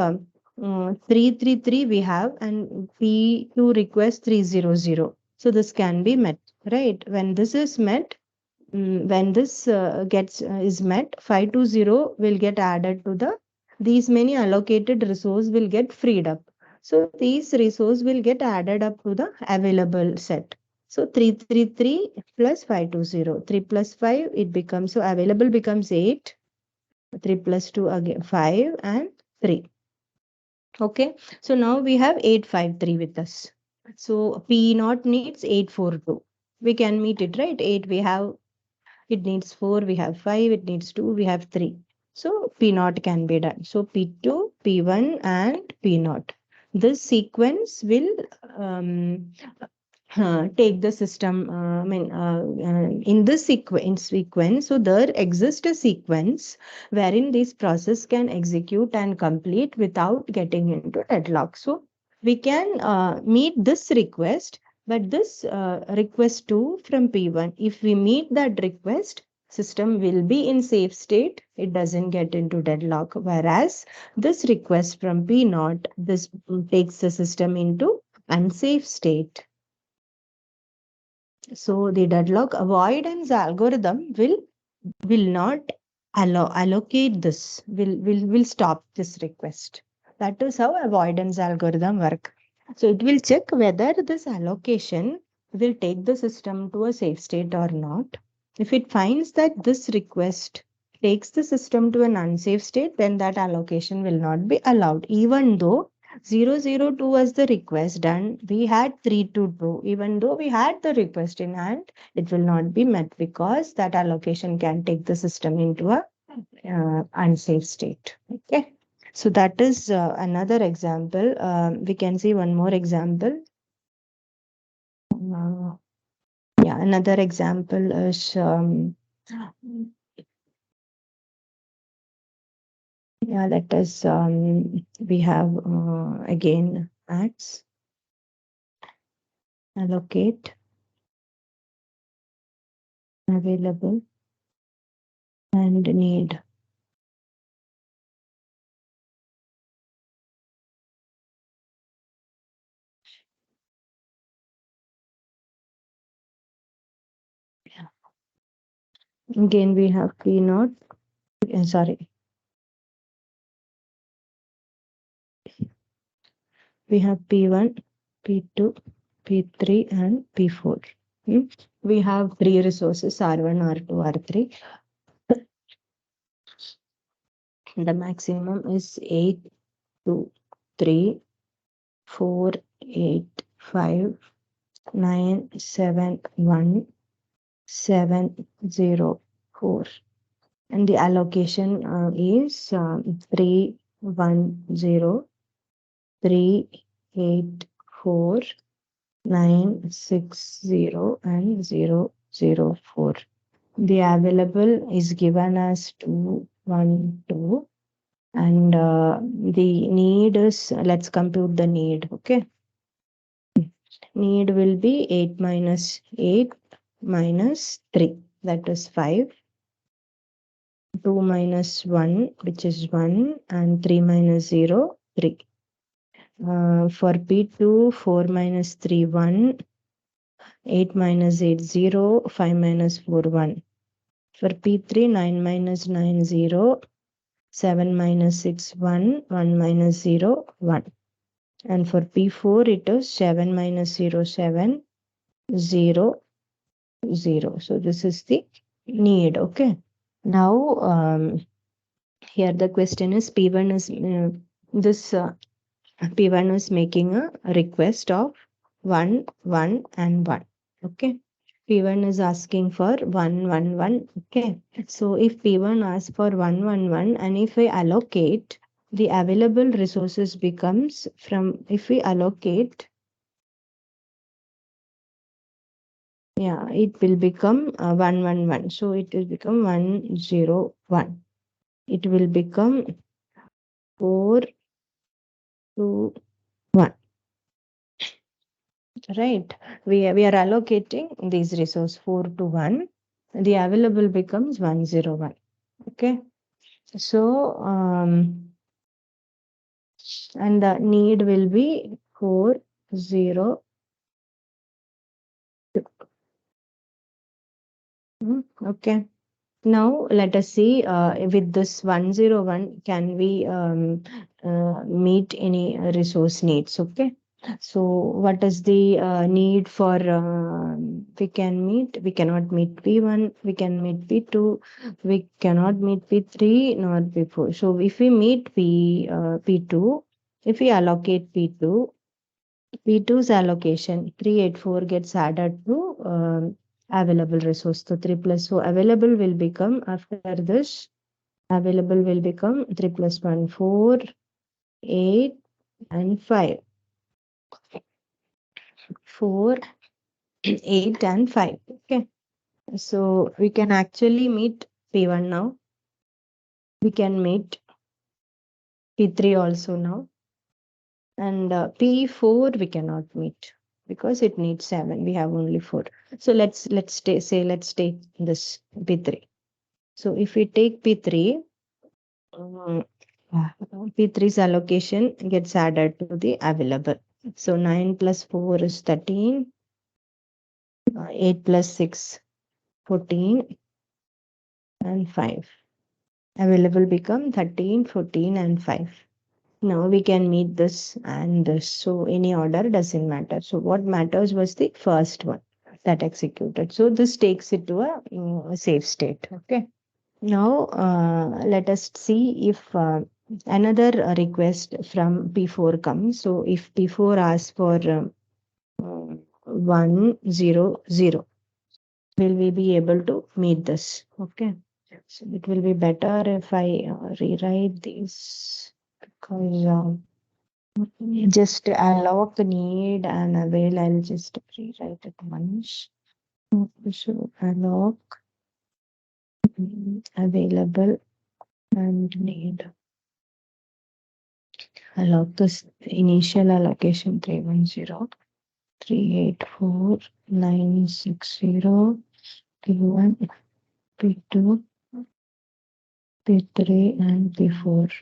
333 we have, and P2 request 300. So this can be met, right? When this is met, when this gets is met, 520 will get added to these many allocated resource will get freed up. So these resource will get added up to the available set. So 333 plus 520, 3 plus 5, it becomes, so available becomes 8, 3 plus 2 again 5 and 3. Okay, so now we have 853 with us. So P naught needs 842. We can meet it, right? 8 we have, it needs 4, we have 5, it needs 2, we have 3. So P naught can be done. So P2, P1 and P naught. This sequence will take the system, in this sequence, so there exists a sequence wherein this process can execute and complete without getting into deadlock. So we can meet this request, but this request 2 from P1, if we meet that request, system will be in safe state, it doesn't get into deadlock, whereas this request from P0, this takes the system into unsafe state. So the deadlock avoidance algorithm will not allocate this, will stop this request. That is how avoidance algorithm work. So it will check whether this allocation will take the system to a safe state or not. If it finds that this request takes the system to an unsafe state, then that allocation will not be allowed, even though 002 was the request done. We had 322. Even though we had the request in hand, it will not be met because that allocation can take the system into a unsafe state. Okay. So that is another example. We can see one more example. Uh, yeah, another example is yeah, let us we have again acts, allocate, available, and need. Again, we have P naught. Sorry, we have P1, P2, P3, and P4. We have three resources R1, R2, R3. The maximum is 8, 2, 3, 4, 8, 5, 9, 7, 1, 7, 0, 4. And the allocation is 3, 1, 0, 3, 8, 4, 9, 6, 0, and 0, 0, 4. The available is given as 2, 1, 2. And the need is, let's compute the need. Okay. Need will be 8 minus 8 minus 3. That is 5. 2 minus 1, which is 1, and 3 minus 0, 3. For P2, 4 minus 3, 1, 8 minus 8, 0, 5 minus 4, 1. For P3, 9 minus 9, 0, 7 minus 6, 1, 1 minus 0, 1. And for P4, it is 7 minus 0, 7, 0, 0. So this is the need. Okay. Now, here the question is P1 is this P1 is making a request of 1, 1, and 1. Okay. P1 is asking for 1, 1, 1. Okay. So if P1 asks for 1, 1, 1, and if we allocate, the available resources becomes from, if we allocate, yeah, it will become 1, 1, 1. So it will become 1, 0, 1. It will become 4, 2, 1. Right. We are allocating these resource 4 to 1. The available becomes 1, 0, 1. Okay. So, and the need will be 4, 0, 2. Okay. Now let us see with this 101 can we meet any resource needs. Okay. So what is the need for we can meet? We cannot meet P1, we can meet P2, we cannot meet P3 nor P4. So if we meet P2, if we allocate P2, P2's allocation 384 gets added to available resource. So 3 plus, so available will become after this, available will become 3 plus 1, 4, 8, and 5. 4, 8, and 5. Okay. So we can actually meet P1 now. We can meet P3 also now. And P4 we cannot meet because it needs 7. We have only 4. So let's take this P3. So if we take P3, um, P3's allocation gets added to the available. So 9 plus 4 is 13. 8 plus 6, 14, and 5. Available become 13, 14, and 5. Now we can meet this and this. So any order doesn't matter. So what matters was the first one that executed. So this takes it to a safe state. Okay. Now let us see if another request from P4 comes. So if P4 asks for 1, 0, 0, will we be able to meet this? Okay. So it will be better if I rewrite this because just alloc need and avail. I'll just rewrite it once. Okay, so alloc available and need. Alloc this initial allocation 310, 384, 960, P1, P2, P3, and P4.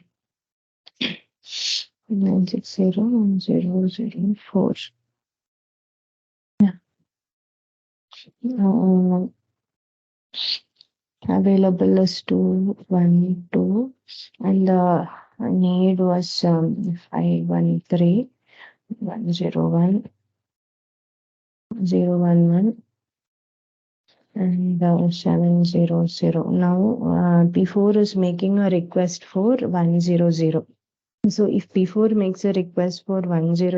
960, 1004. Yeah. Available is 2, 1, 2, and the need was 513, 101, 011, and 700. Now P4 is making a request for 100. So if P4 makes a request for 100,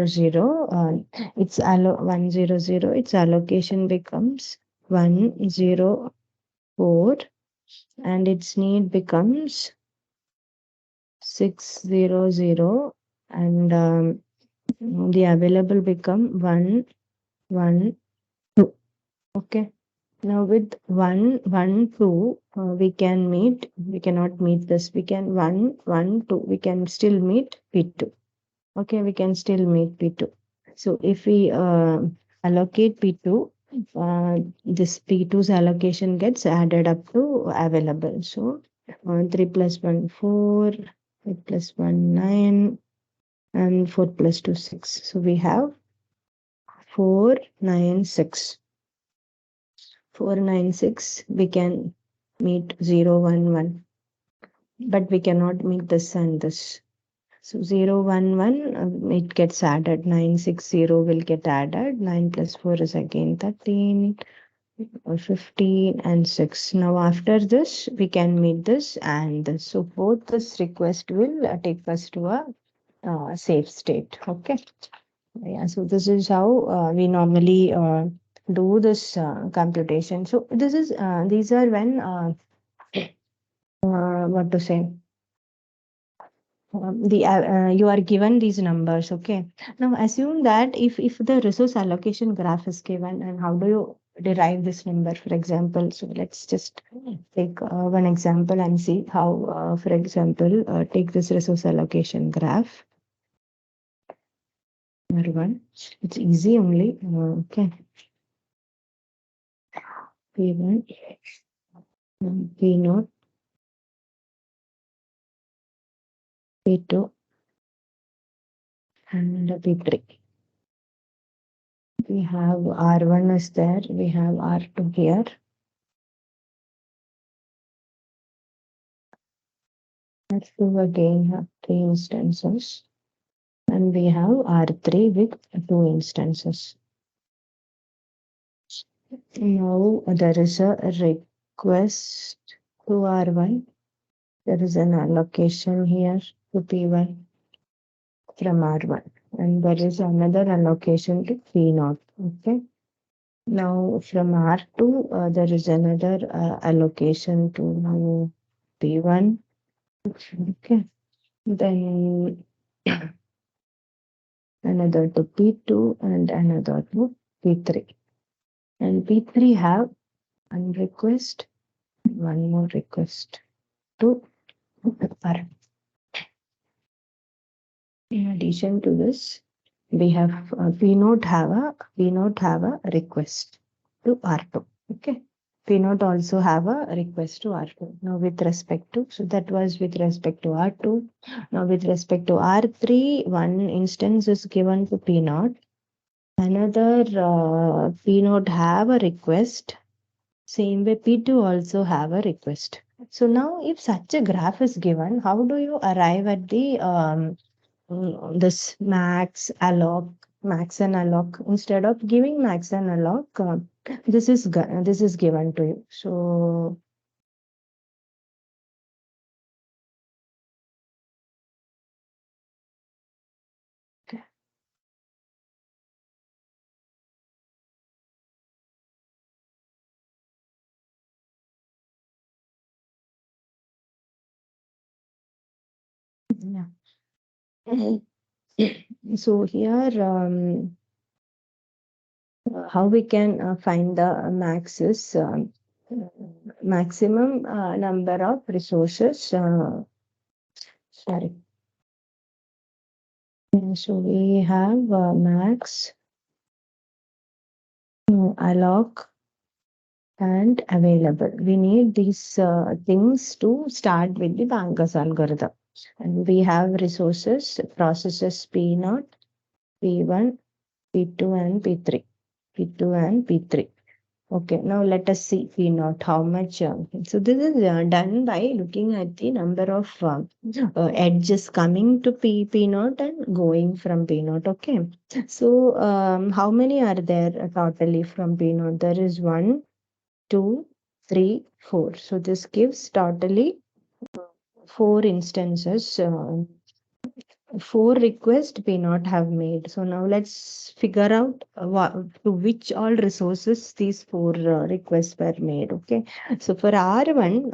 its 100, its allocation becomes 104, and its need becomes 600, and the available become 1, 1, 2. Okay. Now with 1, 1, 2, we cannot meet this. We can 1, 1, 2. We can still meet P2. Okay, we can still meet P2. So if we allocate P2, this P2's allocation gets added up to available. So 3 plus 1, 4, 8 plus 1, 9, and 4 plus 2, 6. So we have 4, 9, 6. 4, 9, 6. We can meet 0, 1, 1. But we cannot meet this and this. So 0, 1, 1, it gets added. 9, 6, 0 will get added. 9 plus 4 is again 13. 15 and 6. Now after this, we can meet this and this. So both this request will take us to a safe state. Okay. Yeah. So this is how we normally do this computation. So this is these are when what to say. The you are given these numbers. Okay. Now assume that if the resource allocation graph is given, and how do you derive this number, for example? So let's just take one example and see how, for example, take this resource allocation graph. Number one, it's easy only. Okay. P1, P0, P2, and P3. We have R1 is there. We have R2 here. R2 again have 3 instances. And we have R3 with 2 instances. Now there is a request to R1. There is an allocation here to P1 from R1. And there is another allocation to P0. Okay. Now from R2, there is another allocation to P1. Okay. Then another to P2 and another to P3. And P3 have one request, one more request to R. In addition to this, we have P0 have a request to R2. Okay. P0 also have a request to R2. Now with respect to, so that was with respect to R2. Now with respect to R3, one instance is given to P0. Another P0 have a request. Same way P2 also have a request. So now if such a graph is given, how do you arrive at the this max and alloc? Instead of giving max and alloc, this is given to you. So yeah. So here how we can find the max is maximum number of resources. Sorry. So we have max, alloc, and available. We need these things to start with the Banker's algorithm. And we have resources, processes P0, P1, P2, and P3. P2 and P3. Okay, now let us see P0, how much. So this is done by looking at the number of edges coming to P0 and going from P0. Okay, so how many are there totally from P0? There is 1, 2, 3, 4. So this gives totally 4 instances. 4 requests we not have made. So now let's figure out to which all resources these 4 requests were made. Okay. So for R1,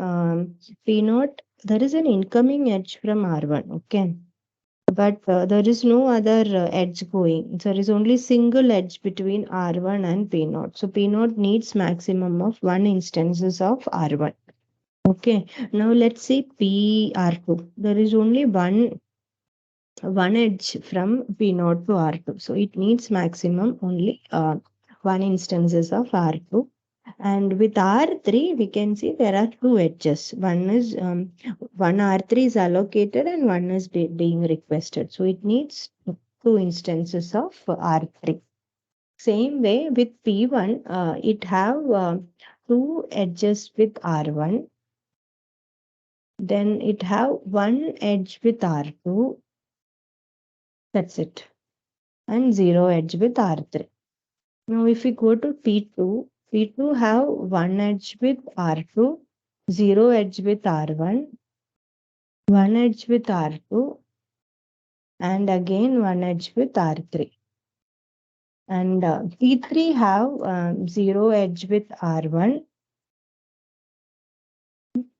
P0, there is an incoming edge from R1. Okay. But there is no other edge going. There is only single edge between R1 and P0. So P0 needs maximum of 1 instances of R1. Okay. Now let's see PR2. There is only one edge from P0 to R2. So it needs maximum only 1 instances of R2. And with R3, we can see there are two edges. One is one R3 is allocated and one is being requested. So it needs two instances of R3. Same way with P1, it have two edges with R1. Then it have one edge with R2. That's it. And zero edge with R3. Now if we go to P2, P2 have one edge with R2, zero edge with R1, one edge with R2, and again one edge with R3. And P3 have zero edge with R1,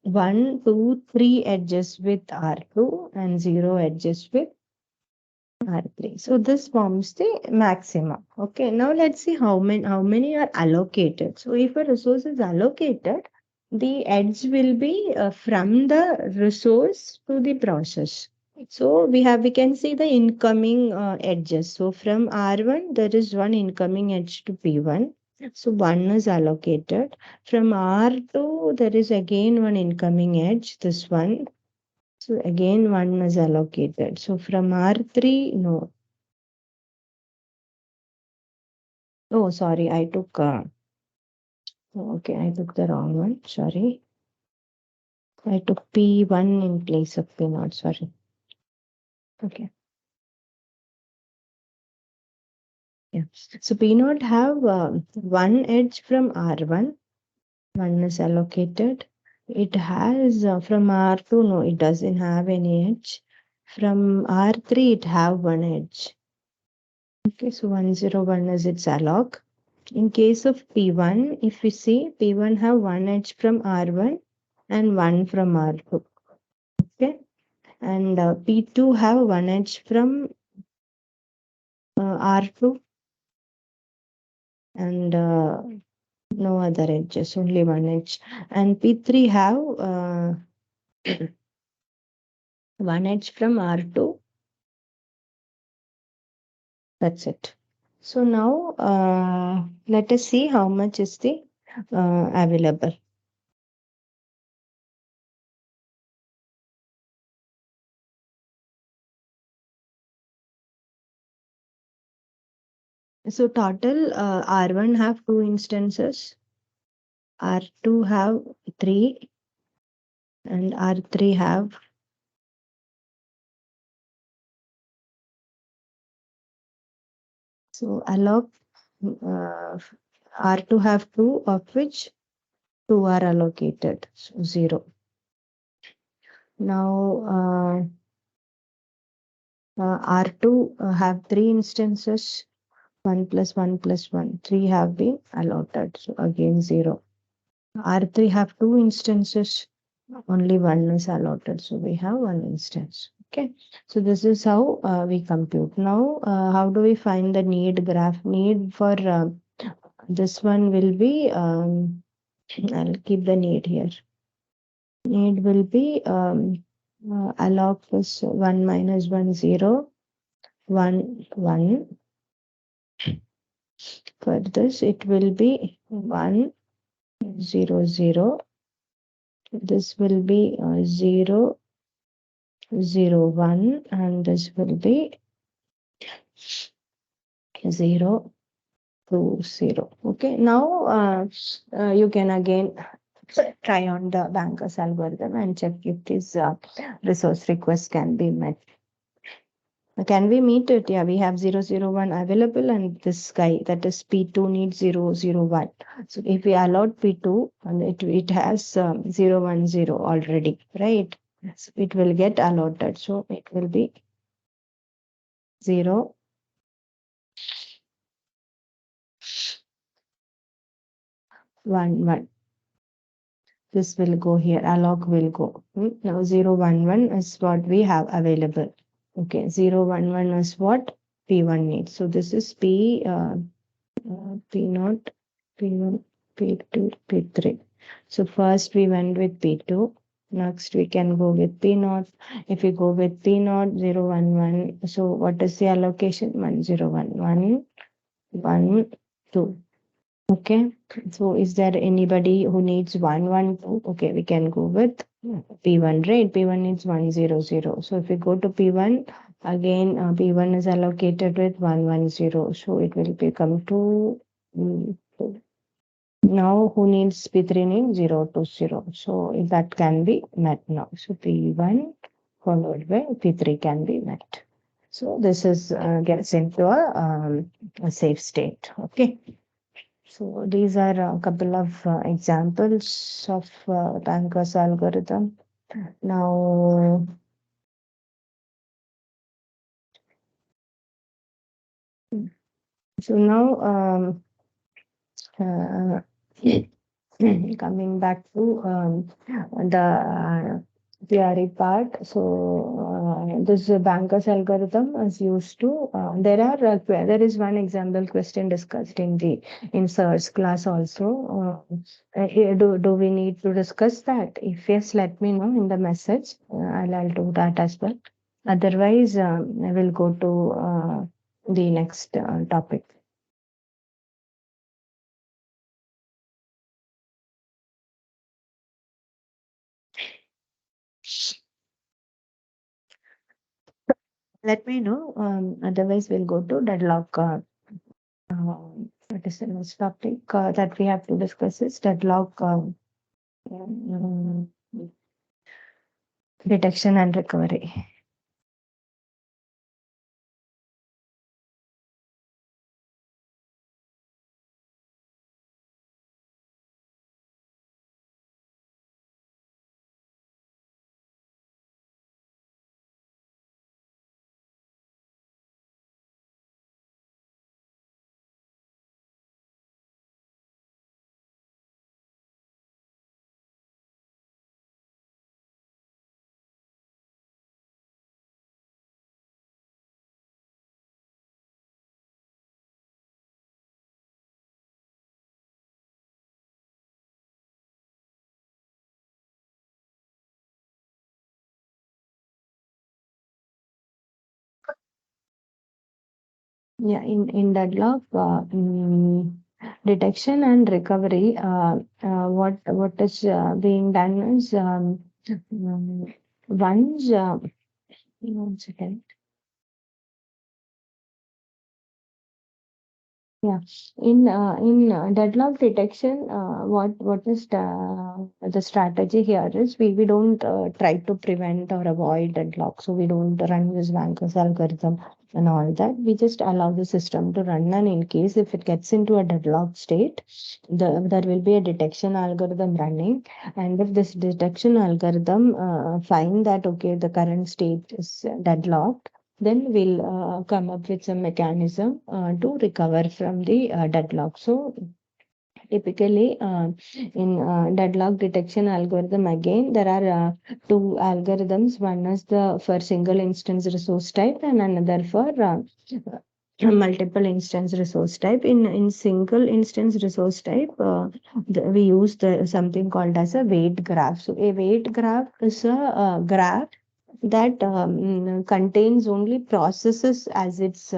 1, 2, 3 edges with R2, and zero edges with R3. So this forms the maximum. Okay, now let's see how many are allocated. So if a resource is allocated, the edge will be from the resource to the process. So we can see the incoming edges. So from R1 there is one incoming edge to P1. So one is allocated. From R2 there is again one incoming edge, this one. So again one is allocated. So from R3, no. Oh, sorry, I took, okay, I took the wrong one. Sorry. I took P1 in place of P0. Sorry. Okay. Yeah. So P0 have one edge from R1. One is allocated. It has from R2, no, it doesn't have any edge. From R3, it have one edge. Okay, so 101 is its alloc. In case of P1, if we see P1 have one edge from R1 and one from R2. Okay, and P2 have one edge from R2 and no other edges, only one edge. And P3 have one edge from R2. That's it. So now let us see how much is the available. So total R1 have two instances, R2 have three, and R3 have so alloc R2 have two, of which two are allocated, so 0. Now R2 have three instances, 1 plus 1 plus 1, 3 have been allotted, so again 0. R3 have two instances, only one is allotted, so we have one instance. Okay, so this is how we compute. Now how do we find the need graph? Need for this one will be I'll keep the need here. Need will be alloc plus 1 minus 1 0 1 1. For this it will be 1 0 0. This will be 0 0 1, and this will be 0 2 0. Okay, now you can again try on the banker's algorithm and check if this resource request can be met. Can we meet it? Yeah, we have 001 available, and this guy, that is P2, needs 001. So if we allowed P2, and it has 010 already, right? So it will get allotted. So it will be 0 1 1. This will go here, alloc will go. Now 011 is what we have available. Okay, 011 is what P1 needs. So this is P0, P1, P2, P3. So first we went with P2. Next we can go with P0. If we go with P0, 011. So what is the allocation? 1011, 1, 2. Okay, so is there anybody who needs 112? Okay, we can go with P1, right? P1 needs 100. So if we go to P1, again, P1 is allocated with 110. So it will become to mm, now who needs P3 needs 020. So that can be met now. So P1 followed by P3 can be met. So this is gets into a safe state. Okay. So these are a couple of examples of Banker's algorithm. Now, so now uh, coming back to the theory part. So this Banker's algorithm is used to. There is one example question discussed in the in SIR's class also. Here, do we need to discuss that? If yes, let me know in the message. I'll do that as well. Otherwise, I will go to the next topic. Let me know. Otherwise, we'll go to deadlock. What is the next topic that we have to discuss is deadlock um, detection and recovery. Yeah, in deadlock, detection and recovery, what is being done is once, one second. Yeah, in deadlock detection, what is the strategy here is we don't try to prevent or avoid deadlock, so we don't run this Banker's algorithm and all that. We just allow the system to run, and in case if it gets into a deadlock state, there will be a detection algorithm running, and if this detection algorithm find that okay the current state is deadlocked, then we'll come up with some mechanism to recover from the deadlock. So typically in deadlock detection algorithm again there are two algorithms. One is the for single instance resource type and another for multiple instance resource type. In single instance resource type we use the something called as a weight graph. So a weight graph is a graph that contains only processes as its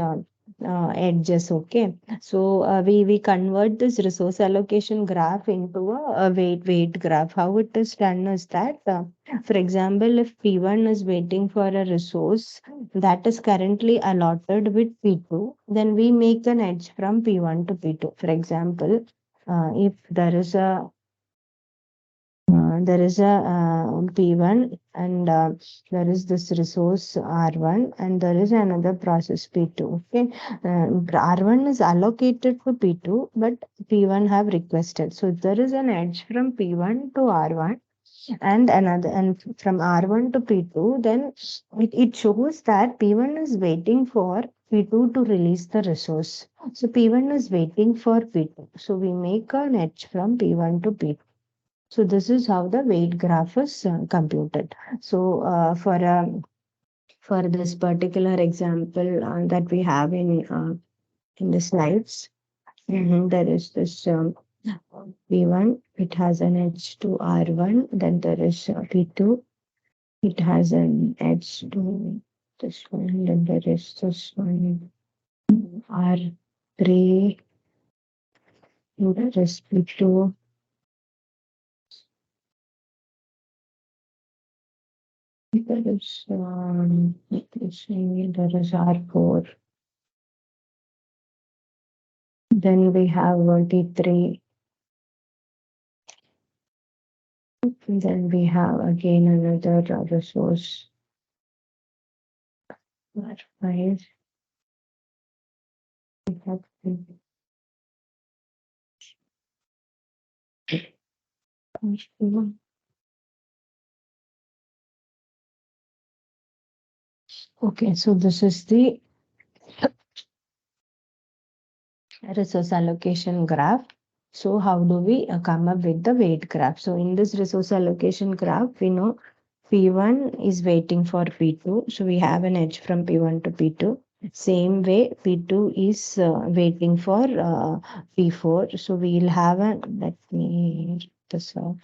edges. Okay, so we convert this resource allocation graph into a weight graph. How it is done is that, for example, if P1 is waiting for a resource that is currently allotted with P2, then we make an edge from P1 to P2. For example, if there is a P1 and there is this resource R1 and there is another process P2. Okay, R1 is allocated for P2, but P1 have requested. So there is an edge from P1 to R1 and another and from R1 to P2, then it shows that P1 is waiting for P2 to release the resource. So P1 is waiting for P2. So we make an edge from P1 to P2. So this is how the weight graph is computed. So for this particular example that we have in the slides, there is this P1. It has an edge to R1. Then there is P2. It has an edge to this one. Then there is this one R3. There is P2. There is R4. Then we have T3. Then we have again another resource. R5. We have okay, so this is the resource allocation graph. So how do we come up with the weight graph? So in this resource allocation graph, we know P1 is waiting for P2. So we have an edge from P1 to P2. Same way, P2 is waiting for P4. So we'll have a, let me read this off.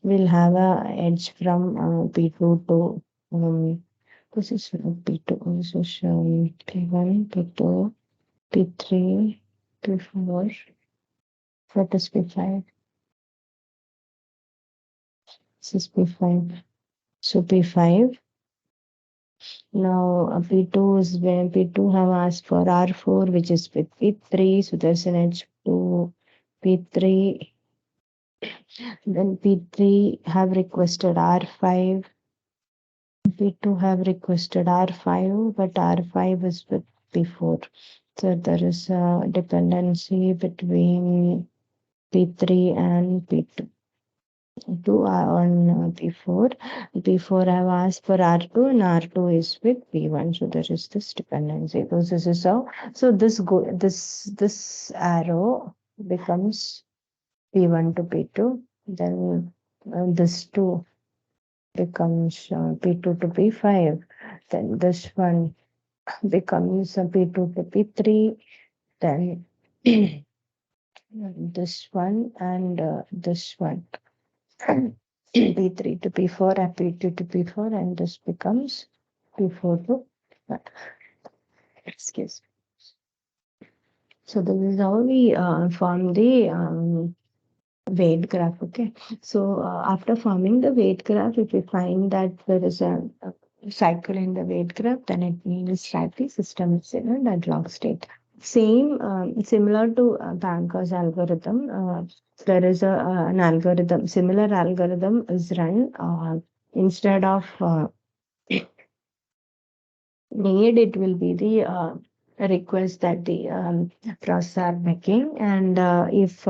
We'll have a edge from P2 to, this is not P2, this is P1, P2, P3, P4, what is P5? This is P5. So P5. Now P2 is when P2 have asked for R4, which is with P3. So there's an edge to P3. Then P3 have requested R5. P2 have requested R5, but R5 is with P4. So there is a dependency between P3 and P2. Two are on P4. P4 have asked for R2 and R2 is with P1. So there is this dependency. So this is how. So this arrow becomes P1 to P2. Then this 2 becomes P2 to P5. Then this one becomes P2 to P3. Then this one and this one. P3 to P4 and P2 to P4, and this becomes P4 to excuse me. So this is how we form the weight graph. Okay. So after forming the weight graph, if we find that there is a cycle in the weight graph, then it means that the system is in a deadlock state. Same, similar to Banker's algorithm, there is an algorithm, similar algorithm is run instead of need, it will be the request that the process are making. And if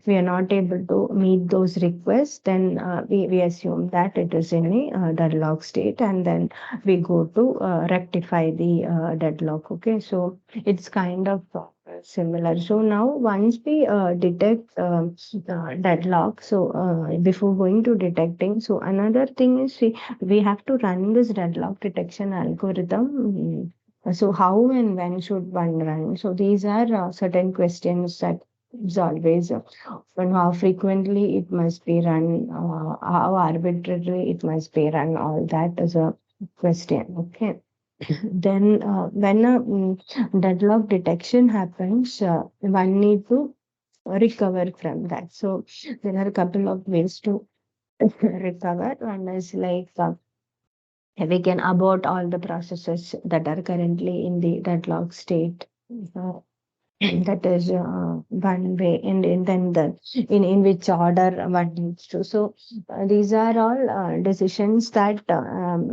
we are not able to meet those requests, then we assume that it is in a deadlock state, and then we go to rectify the deadlock. Okay, so it's kind of similar. So now once we detect deadlock, so before going to detecting, so another thing is we have to run this deadlock detection algorithm. So how and when should one run? So these are certain questions that is always and how frequently it must be run, how arbitrarily it must be run, all that is a question. Okay. Then when a deadlock detection happens, one need to recover from that. So there are a couple of ways to recover. One is like we can abort all the processes that are currently in the deadlock state. Uh, that is one way, and then in which order one needs to. So these are all decisions that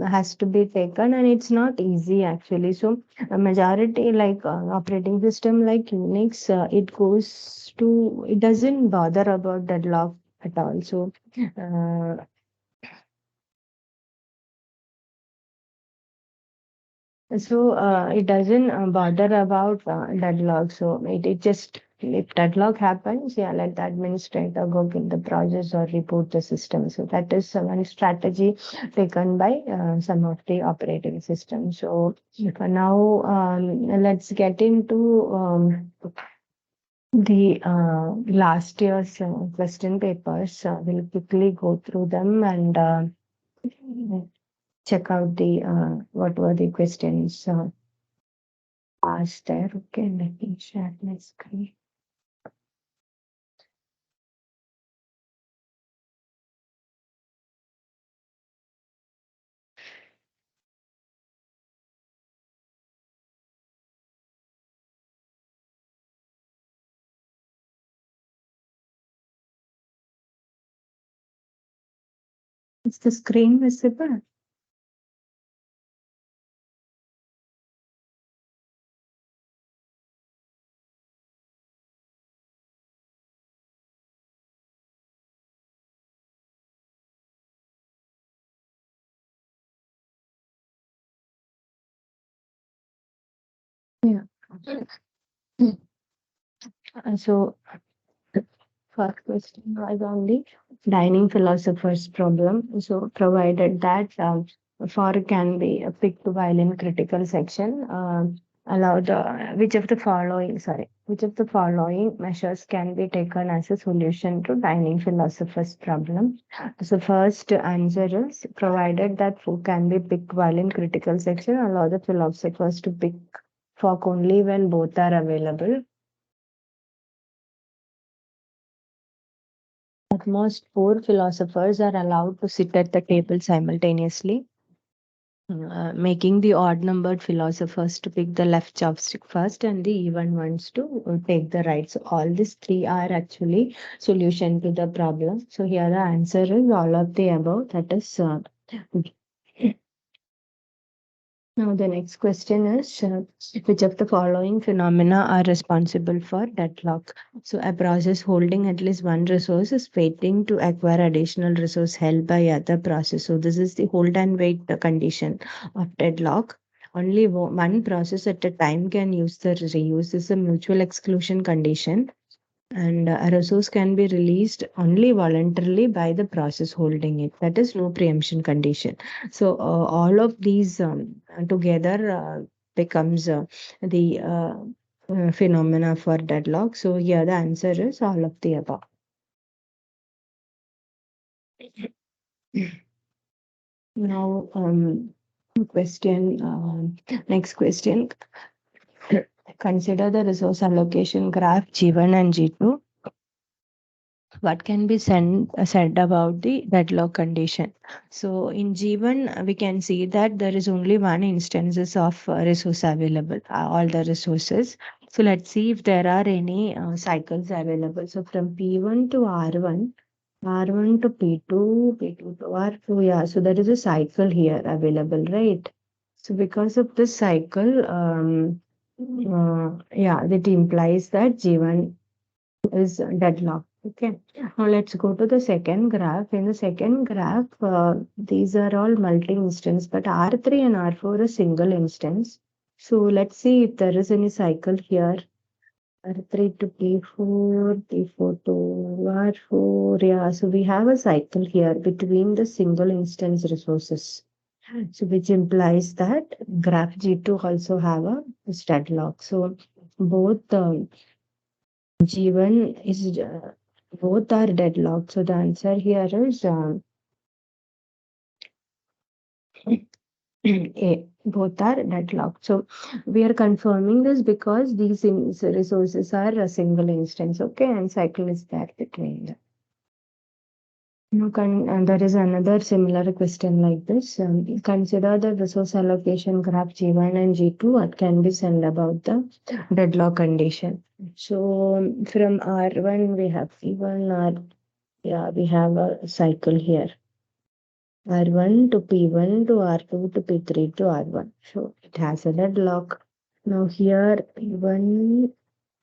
has to be taken, and it's not easy actually. So a majority like operating system like Unix, it doesn't bother about deadlock at all. So it doesn't bother about deadlock. So it just, if deadlock happens, yeah, let the administrator go get the process or report the system. So that is one strategy taken by some of the operating systems. So now let's get into the last year's question papers. We'll quickly go through them and check out the what were the questions fast there. Okay, let me share my screen. Is the screen visible? Yeah. So first question was on the dining philosopher's problem. So provided that for can be picked while in critical section, allow the which of the following measures can be taken as a solution to dining philosopher's problem. So first answer is provided that food can be picked while in critical section, allow the philosophers to pick fork only when both are available. At most, four philosophers are allowed to sit at the table simultaneously, making the odd numbered philosophers to pick the left chopstick first and the even ones to take the right. So, all these three are actually solution to the problem. So, here the answer is all of the above. That is now, the next question is which of the following phenomena are responsible for deadlock? So, a process holding at least one resource is waiting to acquire additional resource held by other process. So, this is the hold and wait condition of deadlock. Only one process at a time can use the reuse. This is a mutual exclusion condition, and a resource can be released only voluntarily by the process holding it. That is no preemption condition. So all of these together becomes the phenomena for deadlock. So here the answer is all of the above. Now, question. Next question. Consider the resource allocation graph G1 and G2. What can be said about the deadlock condition? So in G1, we can see that there is only one instances of resource available, all the resources. So let's see if there are any cycles available. So from P1 to R1, R1 to P2, P2 to R2, yeah. So there is a cycle here available, right? So because of this cycle, yeah, that implies that G1 is deadlocked. Okay. Now let's go to the second graph. In the second graph, these are all multi-instance, but R3 and R4 is single instance. So let's see if there is any cycle here. R3 to P4, P4 to R4. Yeah, so we have a cycle here between the single instance resources. So which implies that graph G2 also have a deadlock. So both G1 is both are deadlocked. So the answer here is A. Both are deadlocked. So we are confirming this because these resources are a single instance. Okay, and cycle is there between them. Now, and there is another similar question like this. Consider the resource allocation graph G1 and G2. What can be said about the deadlock condition? So from R1 we have P1, yeah, we have a cycle here. R1 to P1 to R2 to P3 to R1. So it has a deadlock. Now here P1,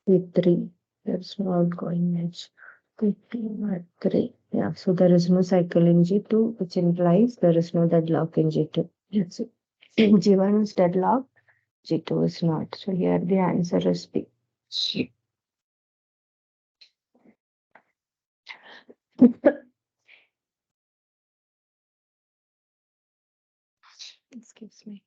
P3. There's no outgoing edge. P2, R3. Yeah, so there is no cycle in G2, which implies there is no deadlock in G2. Yes. G1 is deadlocked, G2 is not. So here the answer is B. Excuse me.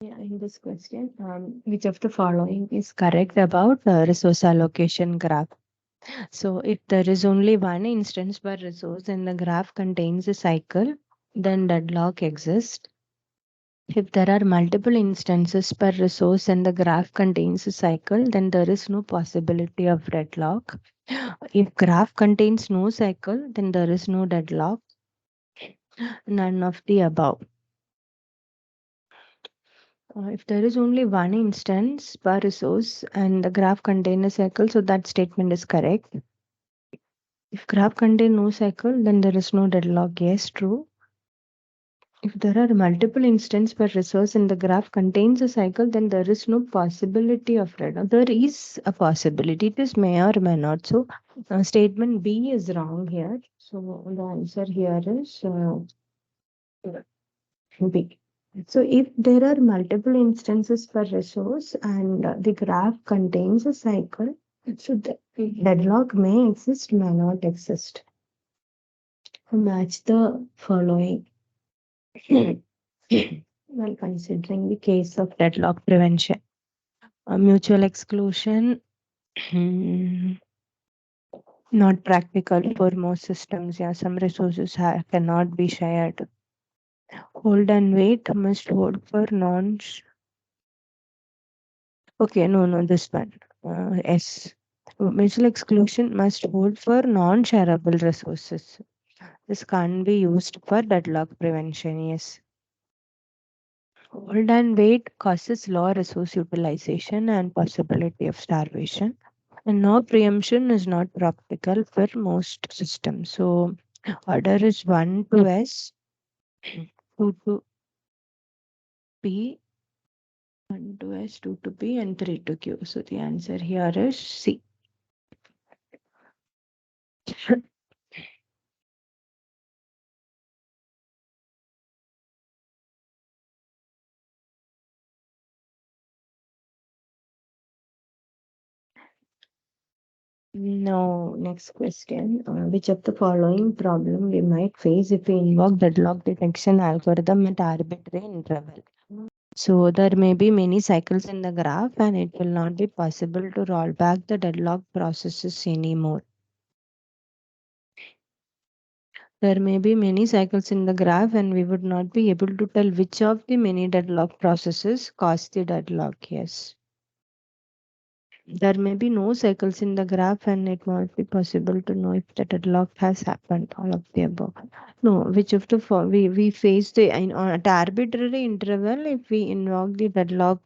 Yeah, in this question, which of the following is correct about resource allocation graph? So, if there is only one instance per resource and the graph contains a cycle, then deadlock exists. If there are multiple instances per resource and the graph contains a cycle, then there is no possibility of deadlock. If graph contains no cycle, then there is no deadlock. None of the above. If there is only one instance per resource and the graph contains a cycle, so that statement is correct. If graph contains no cycle, then there is no deadlock. Yes, true. If there are multiple instances per resource and the graph contains a cycle, then there is no possibility of deadlock. There is a possibility. It is may or may not. So, statement B is wrong here. So, the answer here is B. So if there are multiple instances per resource and the graph contains a cycle, so the deadlock may exist, may not exist. Match the following. While considering the case of deadlock prevention. Mutual exclusion, not practical for most systems. Yeah, some resources cannot be shared. Hold and wait must hold for non. Okay, no, this one. S. Mutual exclusion must hold for non-shareable resources. This can't be used for deadlock prevention. Yes. Hold and wait causes low resource utilization and possibility of starvation. And no preemption is not practical for most systems. So order is 1 to S, 2 to P, 1 to S, 2 to P, and 3 to Q. So the answer here is C. Now, next question. Which of the following problem we might face if we invoke deadlock detection algorithm at arbitrary interval? So there may be many cycles in the graph and it will not be possible to roll back the deadlock processes anymore. There may be many cycles in the graph and we would not be able to tell which of the many deadlock processes caused the deadlock. Yes. There may be no cycles in the graph and it won't be possible to know if the deadlock has happened, all of the above. No, which of the four we face the at arbitrary interval if we invoke the deadlock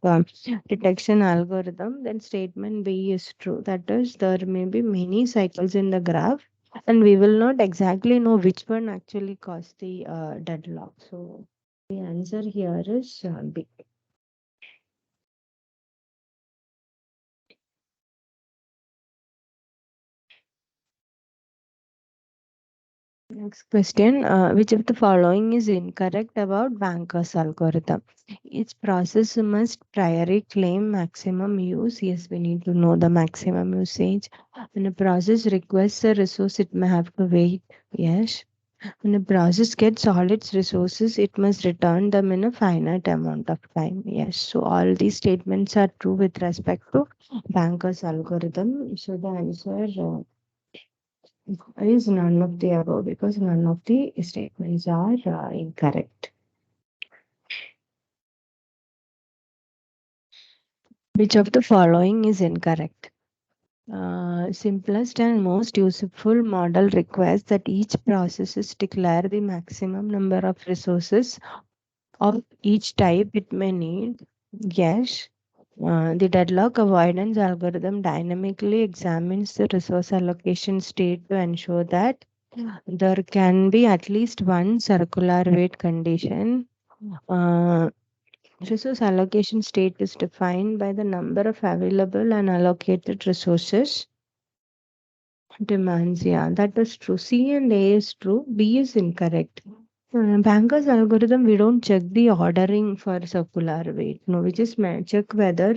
detection algorithm, then statement B is true. That is, there may be many cycles in the graph and we will not exactly know which one actually caused the deadlock. So the answer here is B. Next question. Which of the following is incorrect about Banker's algorithm? Each process must priorly claim maximum use. Yes, we need to know the maximum usage. When a process requests a resource, it may have to wait. Yes. When a process gets all its resources, it must return them in a finite amount of time. Yes. So all these statements are true with respect to Banker's algorithm. So the answer is none of the above because none of the statements are incorrect. Which of the following is incorrect? Simplest and most useful model requires that each process declare the maximum number of resources of each type it may need. Yes. The deadlock avoidance algorithm dynamically examines the resource allocation state to ensure that there can be at least one circular weight condition. Uh, Resource allocation state is defined by the number of available and allocated resources demands. Yeah, that is true. C and A is true. B is incorrect. Banker's algorithm, we don't check the ordering for circular weight. No, we just check whether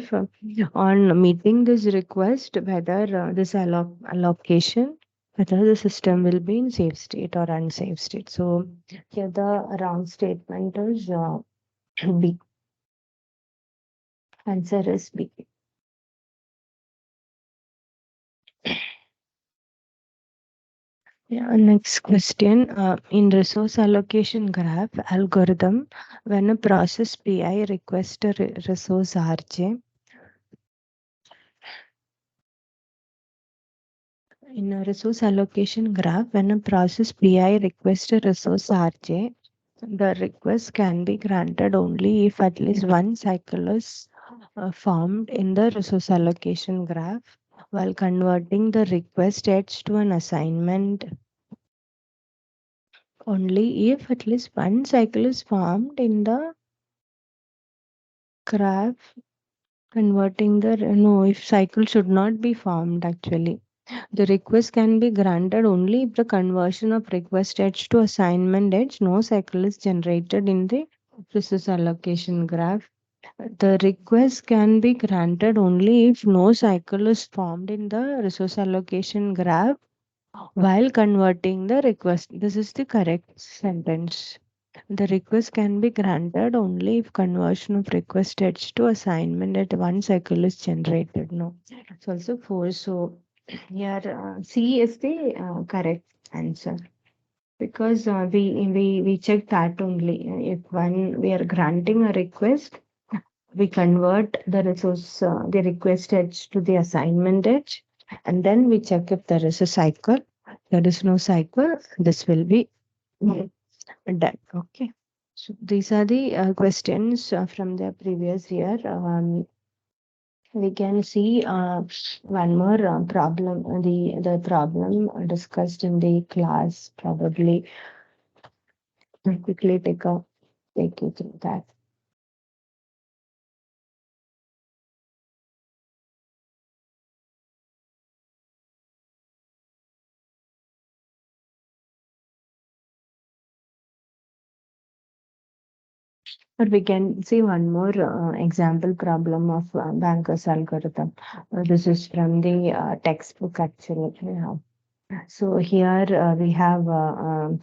on meeting this request, whether this allocation, whether the system will be in safe state or unsafe state. So here the wrong statement is B. Answer is B. Yeah, next question. In resource allocation graph algorithm, when a process PI requests a resource RJ, in a resource allocation graph, when a process PI requests a resource RJ, the request can be granted only if at least one cycle is formed in the resource allocation graph while converting the request edge to an assignment only if at least one cycle is formed in the graph converting the no if cycle should not be formed actually. The request can be granted only if the conversion of request edge to assignment edge no cycle is generated in the resource allocation graph. The request can be granted only if no cycle is formed in the resource allocation graph while converting the request. This is the correct sentence. The request can be granted only if conversion of request edge to assignment at one cycle is generated. No, it's also four. So here C is the correct answer because we check that only. If one we are granting a request, we convert the resource the request edge to the assignment edge, and then we check if there is a cycle. There is no cycle. This will be done. Okay. So these are the questions from the previous year. We can see one more problem. The problem discussed in the class probably. I'll quickly take you through that. But we can see one more example problem of banker's algorithm. This is from the textbook actually. Yeah. So here we have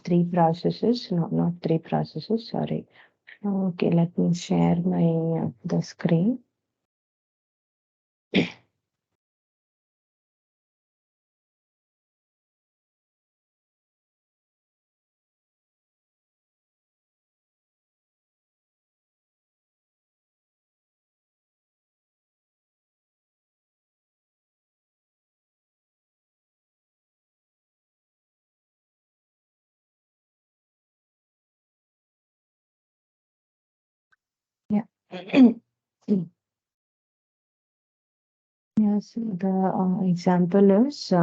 three processes, no, not three processes, sorry. Okay, let me share my the screen. Yeah. Yes, the example is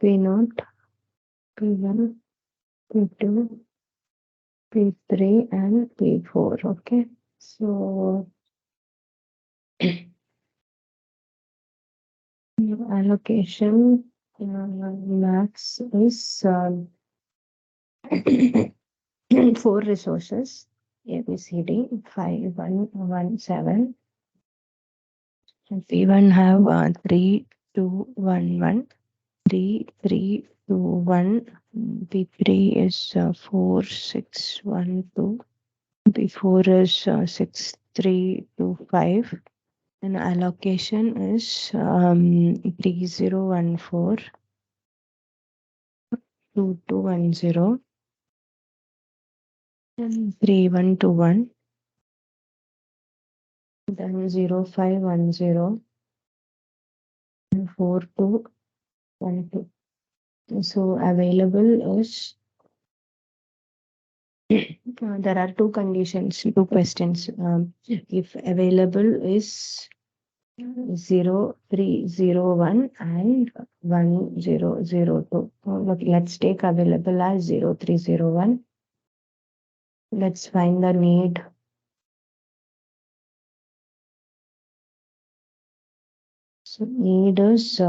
P0, P1, P2, P3, and P4. Okay, so allocation max is four resources A, B, C, D, 5, 1, 1, 7. And P1 have 3, 2, 1, 1. 3, 3, 2, 1. P3 is 4, 6, 1, 2. P4 is 6, 3, 2, 5. And allocation is 3, 0, 1, 4, 2, 2, 1, 0. And 3, 1, 2, 1. Then 0, 5, 1, 0. And 4, 2, 1, 2. So available is there are two conditions, two questions. If available is 0301 and 1002. Look, let's take available as 0301. Let's find the need. So need is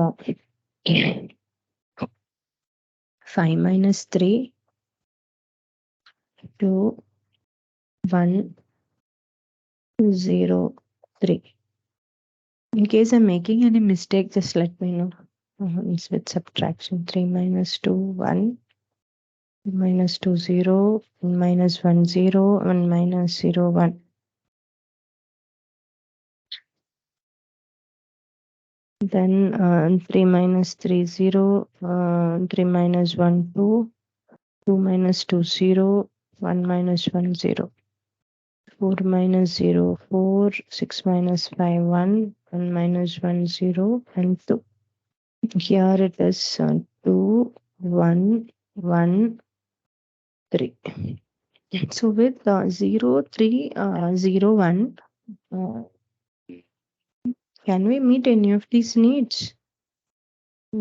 5 minus 3 2 1, 0, 3. In case I'm making any mistake, just let me know. It's with subtraction. 3 minus 2, 1. Minus 2, 0. 1 minus 1, 0. 1 minus 0, 1. Then 3 minus 3, 0. 3 minus 1, 2. 2 minus 2, 0. 1 minus 1, 0. 4 minus 0, 4. 6 minus 5, 1. 1 minus 1, 0. And 2. Here it is 2, 1, 1, 3. So with 0, 3, 0, 1, can we meet any of these needs?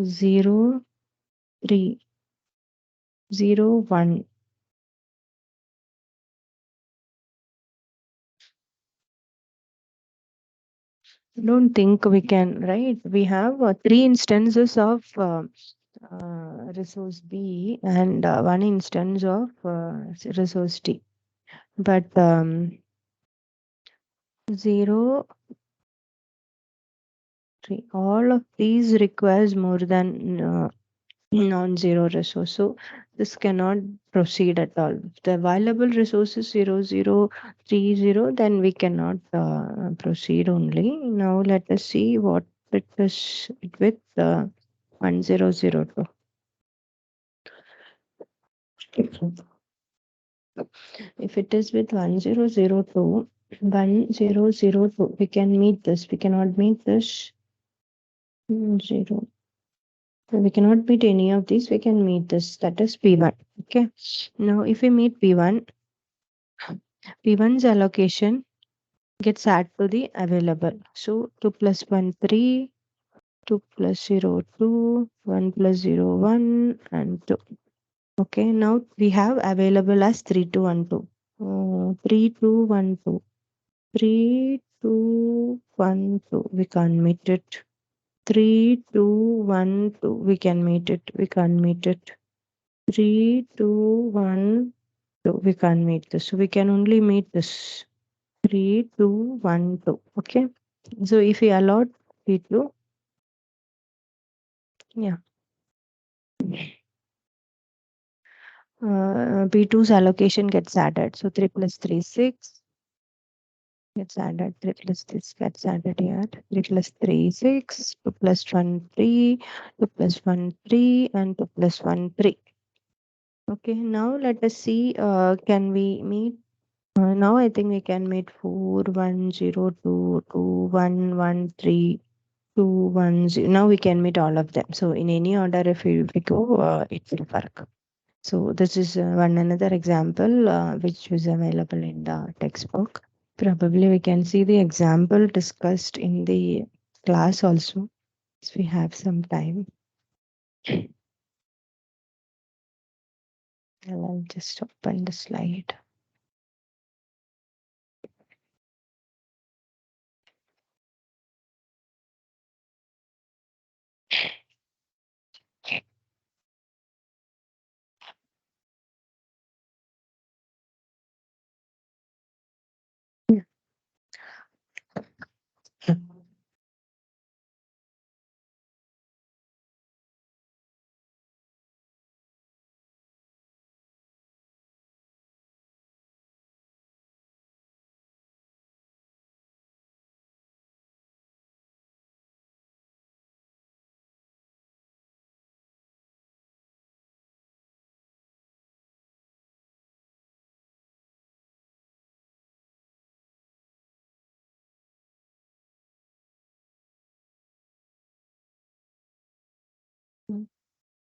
0, 3, 0, 1. I don't think we can, right? We have 3 instances of resource B and 1 instance of resource T. But 0, 3, all of these requires more than non-zero resource. So this cannot proceed at all. If the available resource is 0, 0, 3, 0, then we cannot proceed only. Now let us see what it is with 1, 0, 0, 2. If it is with 1, 0, 0, 2, 1, 0, 0, 2, we can meet this. We cannot meet this 0. So we cannot meet any of these. We can meet this. That is P1. Okay. Now if we meet P1, P1's allocation gets added to the available. So 2 plus 1, 3, 2 plus 0, 2, 1 plus 0, 1, and 2. Okay, now we have available as 3, 2, 1, 2. 3, 2, 1, 2. 3, 2, 1, 2. We can't meet it. 3, 2, 1, 2. We can meet it. We can't meet it. 3, 2, 1, 2. We can't meet this. So we can only meet this. 3, 2, 1, 2. Okay. So if we allot P2, yeah. P2's allocation gets added. So 3 plus 3, 6 gets added. 3 plus this gets added here. 3 plus 3, 6. 2 plus 1, 3. 2 plus 1, 3. And 2 plus 1, 3. Okay. Now let us see. Can we meet? Now I think we can meet 4, 1, 0, 2, 2, 1, 1, 3. 2, 1, 0. Now we can meet all of them. So in any order, if we go, it will work. So this is one another example which is available in the textbook. Probably we can see the example discussed in the class also, if we have some time. I'll just open the slide.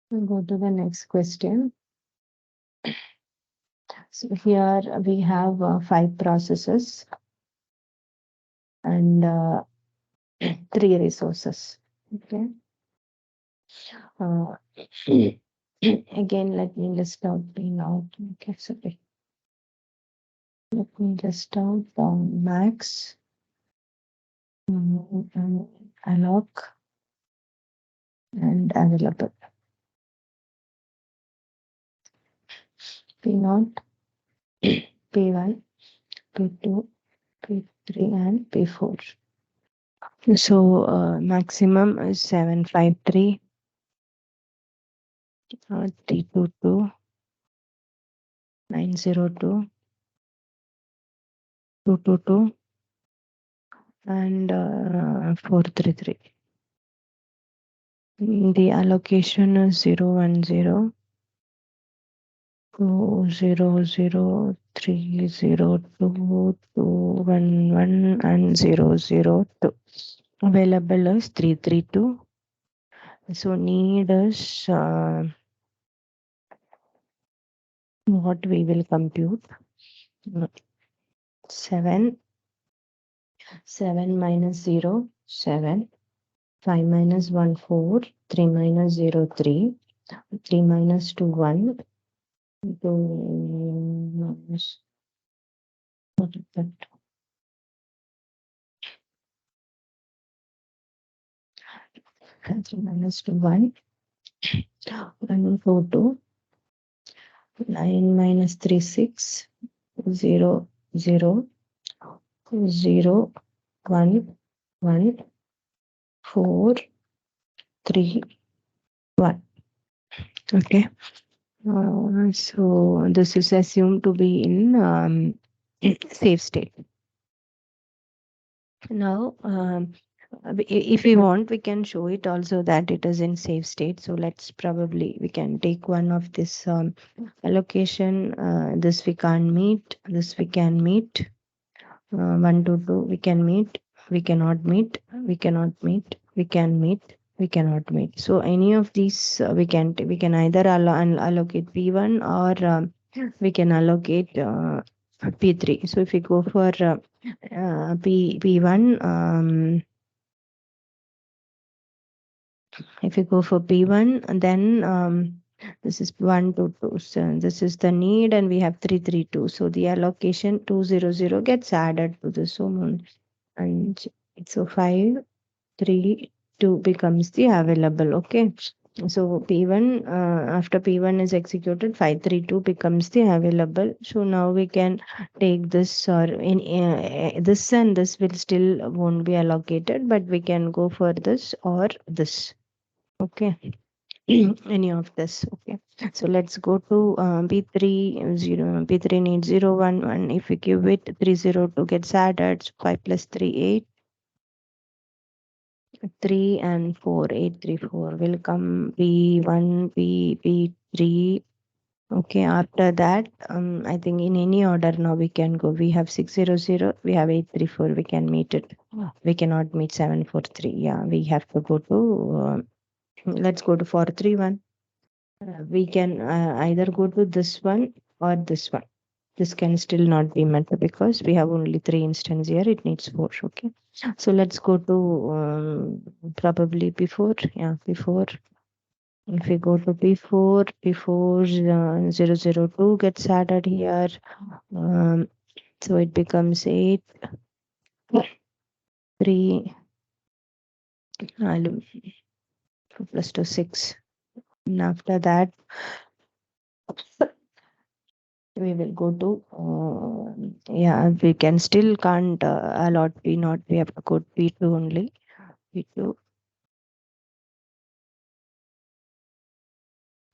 We'll go to the next question. So here we have 5 processes and 3 resources. Okay. Uh, again, let me list out the now. Okay, sorry. Let me list out max, alloc, and available. P0, P1, P2, P3, and P4. So maximum is 753, 322, 902, 222, and 433. The allocation is 010, 200, 302, 211, and 002. Available is 332. So need is what we will compute. 7, 7 minus 0, 7. 5 minus 1, 4. 3 minus 0, 3. 3 minus 2, 1. 2 minus, what is that? 3 minus 2, 1. 1, 4, 2. 9 minus 3, 6. 0, 0. 0, 1, 1. 4, 3, 1. Okay. So this is assumed to be in safe state. Now, if we want, we can show it also that it is in safe state. So let's probably, we can take one of this allocation. This we can't meet. This we can meet. 1 to 2 we can meet. We cannot meet. We cannot meet. We can meet. We cannot meet. So any of these we can either allocate P1 or we can allocate P3. So if we go for P1, if you go for P1, then this is 1 to 2. So this is the need, and we have 332. So the allocation 200 gets added to this. And so 5, 3, 2 becomes the available. Okay. So P1, after P1 is executed, 532 becomes the available. So now we can take this, or in this and this will still won't be allocated, but we can go for this or this. Okay. Any of this. Okay. So let's go to P3 0. P3 needs 0, 1, 1. If we give it 302 gets added. So 5 plus 3, 8. 3 and 4, 8, 3, 4 will come P1, P3. Okay, after that, I think in any order now we can go. We have 600, we have 834, we can meet it. We cannot meet 743. Yeah, we have to go to, let's go to 431. We can either go to this one or this one. This can still not be met because we have only 3 instances here. It needs 4. Okay. So let's go to probably before. Yeah, before. If we go to before 002 gets added here. So it becomes 8, 3, plus 2, 6. And after that, we will go to yeah, we can still can't allot P0. We have to go to P2 only. P2,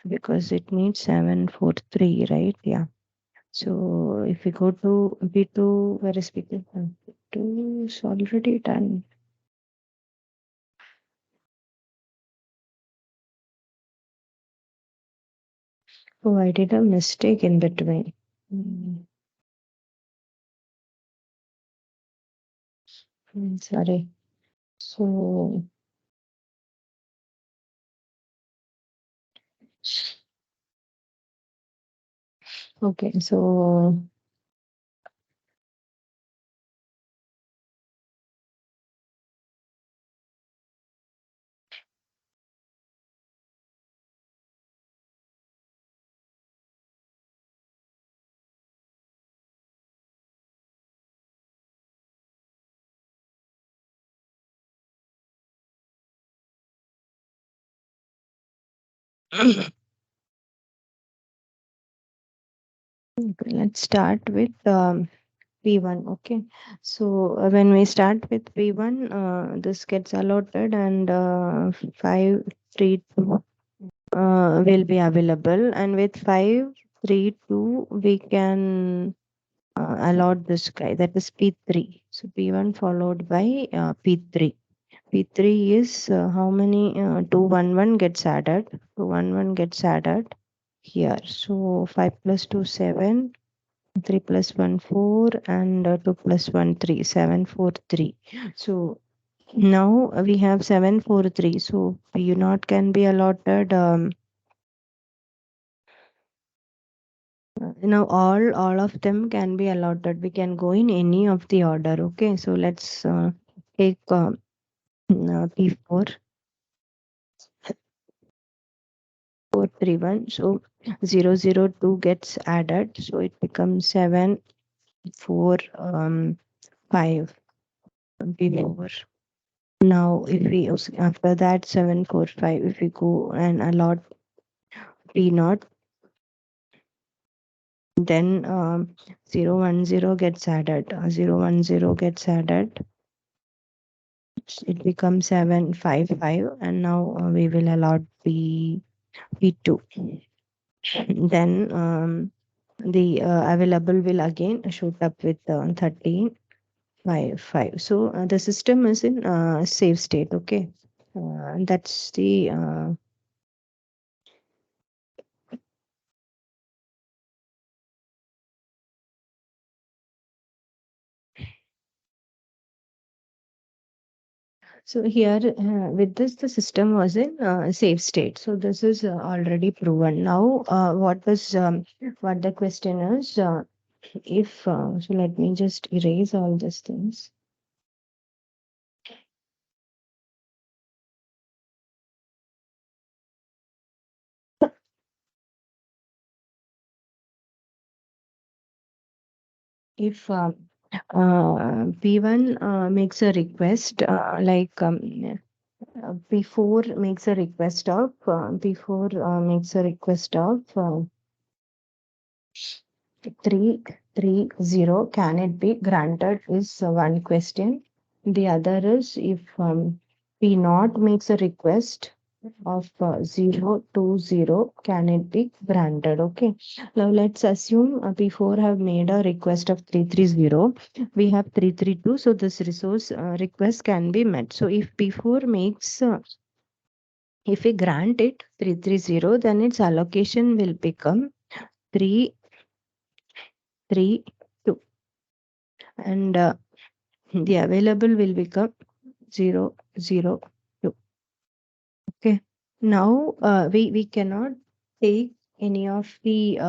because it needs 743, right? Yeah. So if we go to P2, where is P2? P2 is already done. Oh, I did a mistake in between. Sorry. So okay, so let's start with P1. Okay. So when we start with P1, this gets allotted and 5, 3, 2 will be available. And with 5, 3, 2, we can allot this guy, that is P3. So P1 followed by P3. P3 is how many? 211 gets added. 211 gets added here. So 5 plus 2, 7. 3 plus 1, 4. And 2 plus 1, 3. 7, 4, 3. So now we have 7, 4, 3. So P naught can be allotted. Now all of them can be allotted. We can go in any of the order. Okay. So let's take P4. 431. So 002 gets added. So it becomes 7, 4, 5 before. Now if we after that 7, 4, 5, if we go and allot P naught, then 010 gets added. 010 gets added. It becomes 7, 5, 5. And now we will allot P2. Then the available will again shoot up with 13, 5, 5. So the system is in safe state. Okay. That's the so here with this the system was in safe state. So this is already proven. Now what the question is, if so let me just erase all these things. If P1 makes a request P4 makes a request of P4 makes a request of 330, can it be granted is one question. The other is if P naught makes a request of 020, can it be granted? Okay. Now let's assume P4 have made a request of 330. We have 332. So this resource request can be met. So if P4 makes if we grant it 330, then its allocation will become 332. And the available will become 002. Okay. Now we cannot take any of the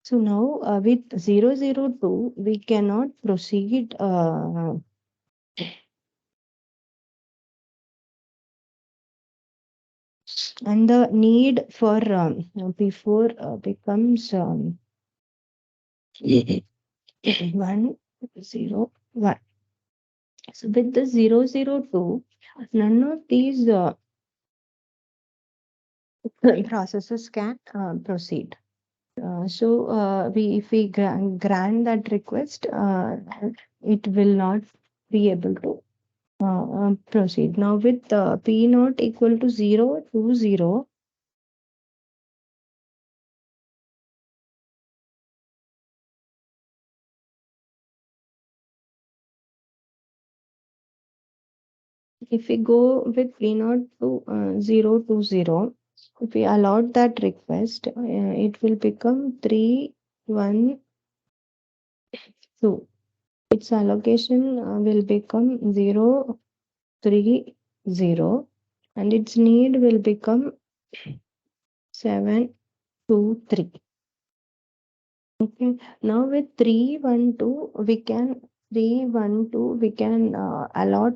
so now with 002 we cannot proceed and the need for before becomes 101. So with the 002, none of these processes can proceed. So we if we grant that request, it will not be able to proceed. Now with P naught equal to 020, if we go with P naught to 020, if we allot that request, it will become 312. Its allocation will become 030 and its need will become 723. Okay. Now with 312 we can allot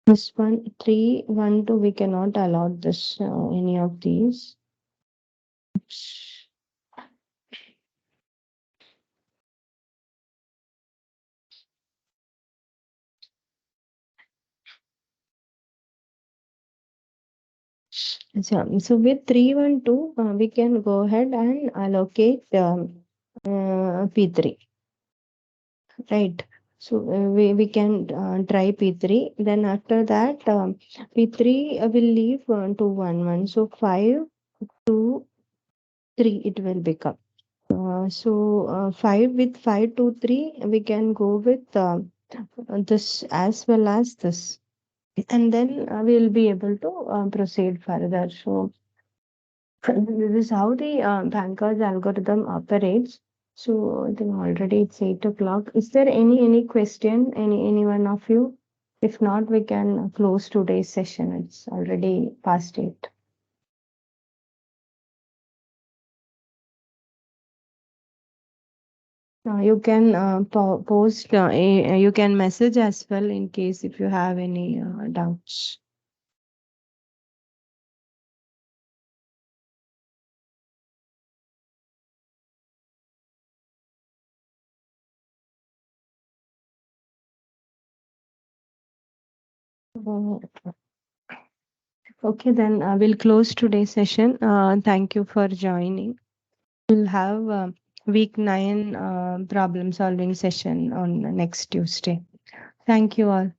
this one. 312 we cannot allot this any of these. So with 312, we can go ahead and allocate P3, right? So we can try P3. Then after that, P3 will leave 2, 1, 1. So 5, 2, 3 it will become. So 5 with 5, 2, 3, we can go with this as well as this. And then we'll be able to proceed further. So this is how the banker's algorithm operates. So I think already it's 8 o'clock. Is there any question, any one of you? If not, we can close today's session. It's already past 8. You can post. You can message as well in case if you have any doubts. Uh, okay, then we'll close today's session. Thank you for joining. We'll have week 9 problem solving session on next Tuesday. Thank you all.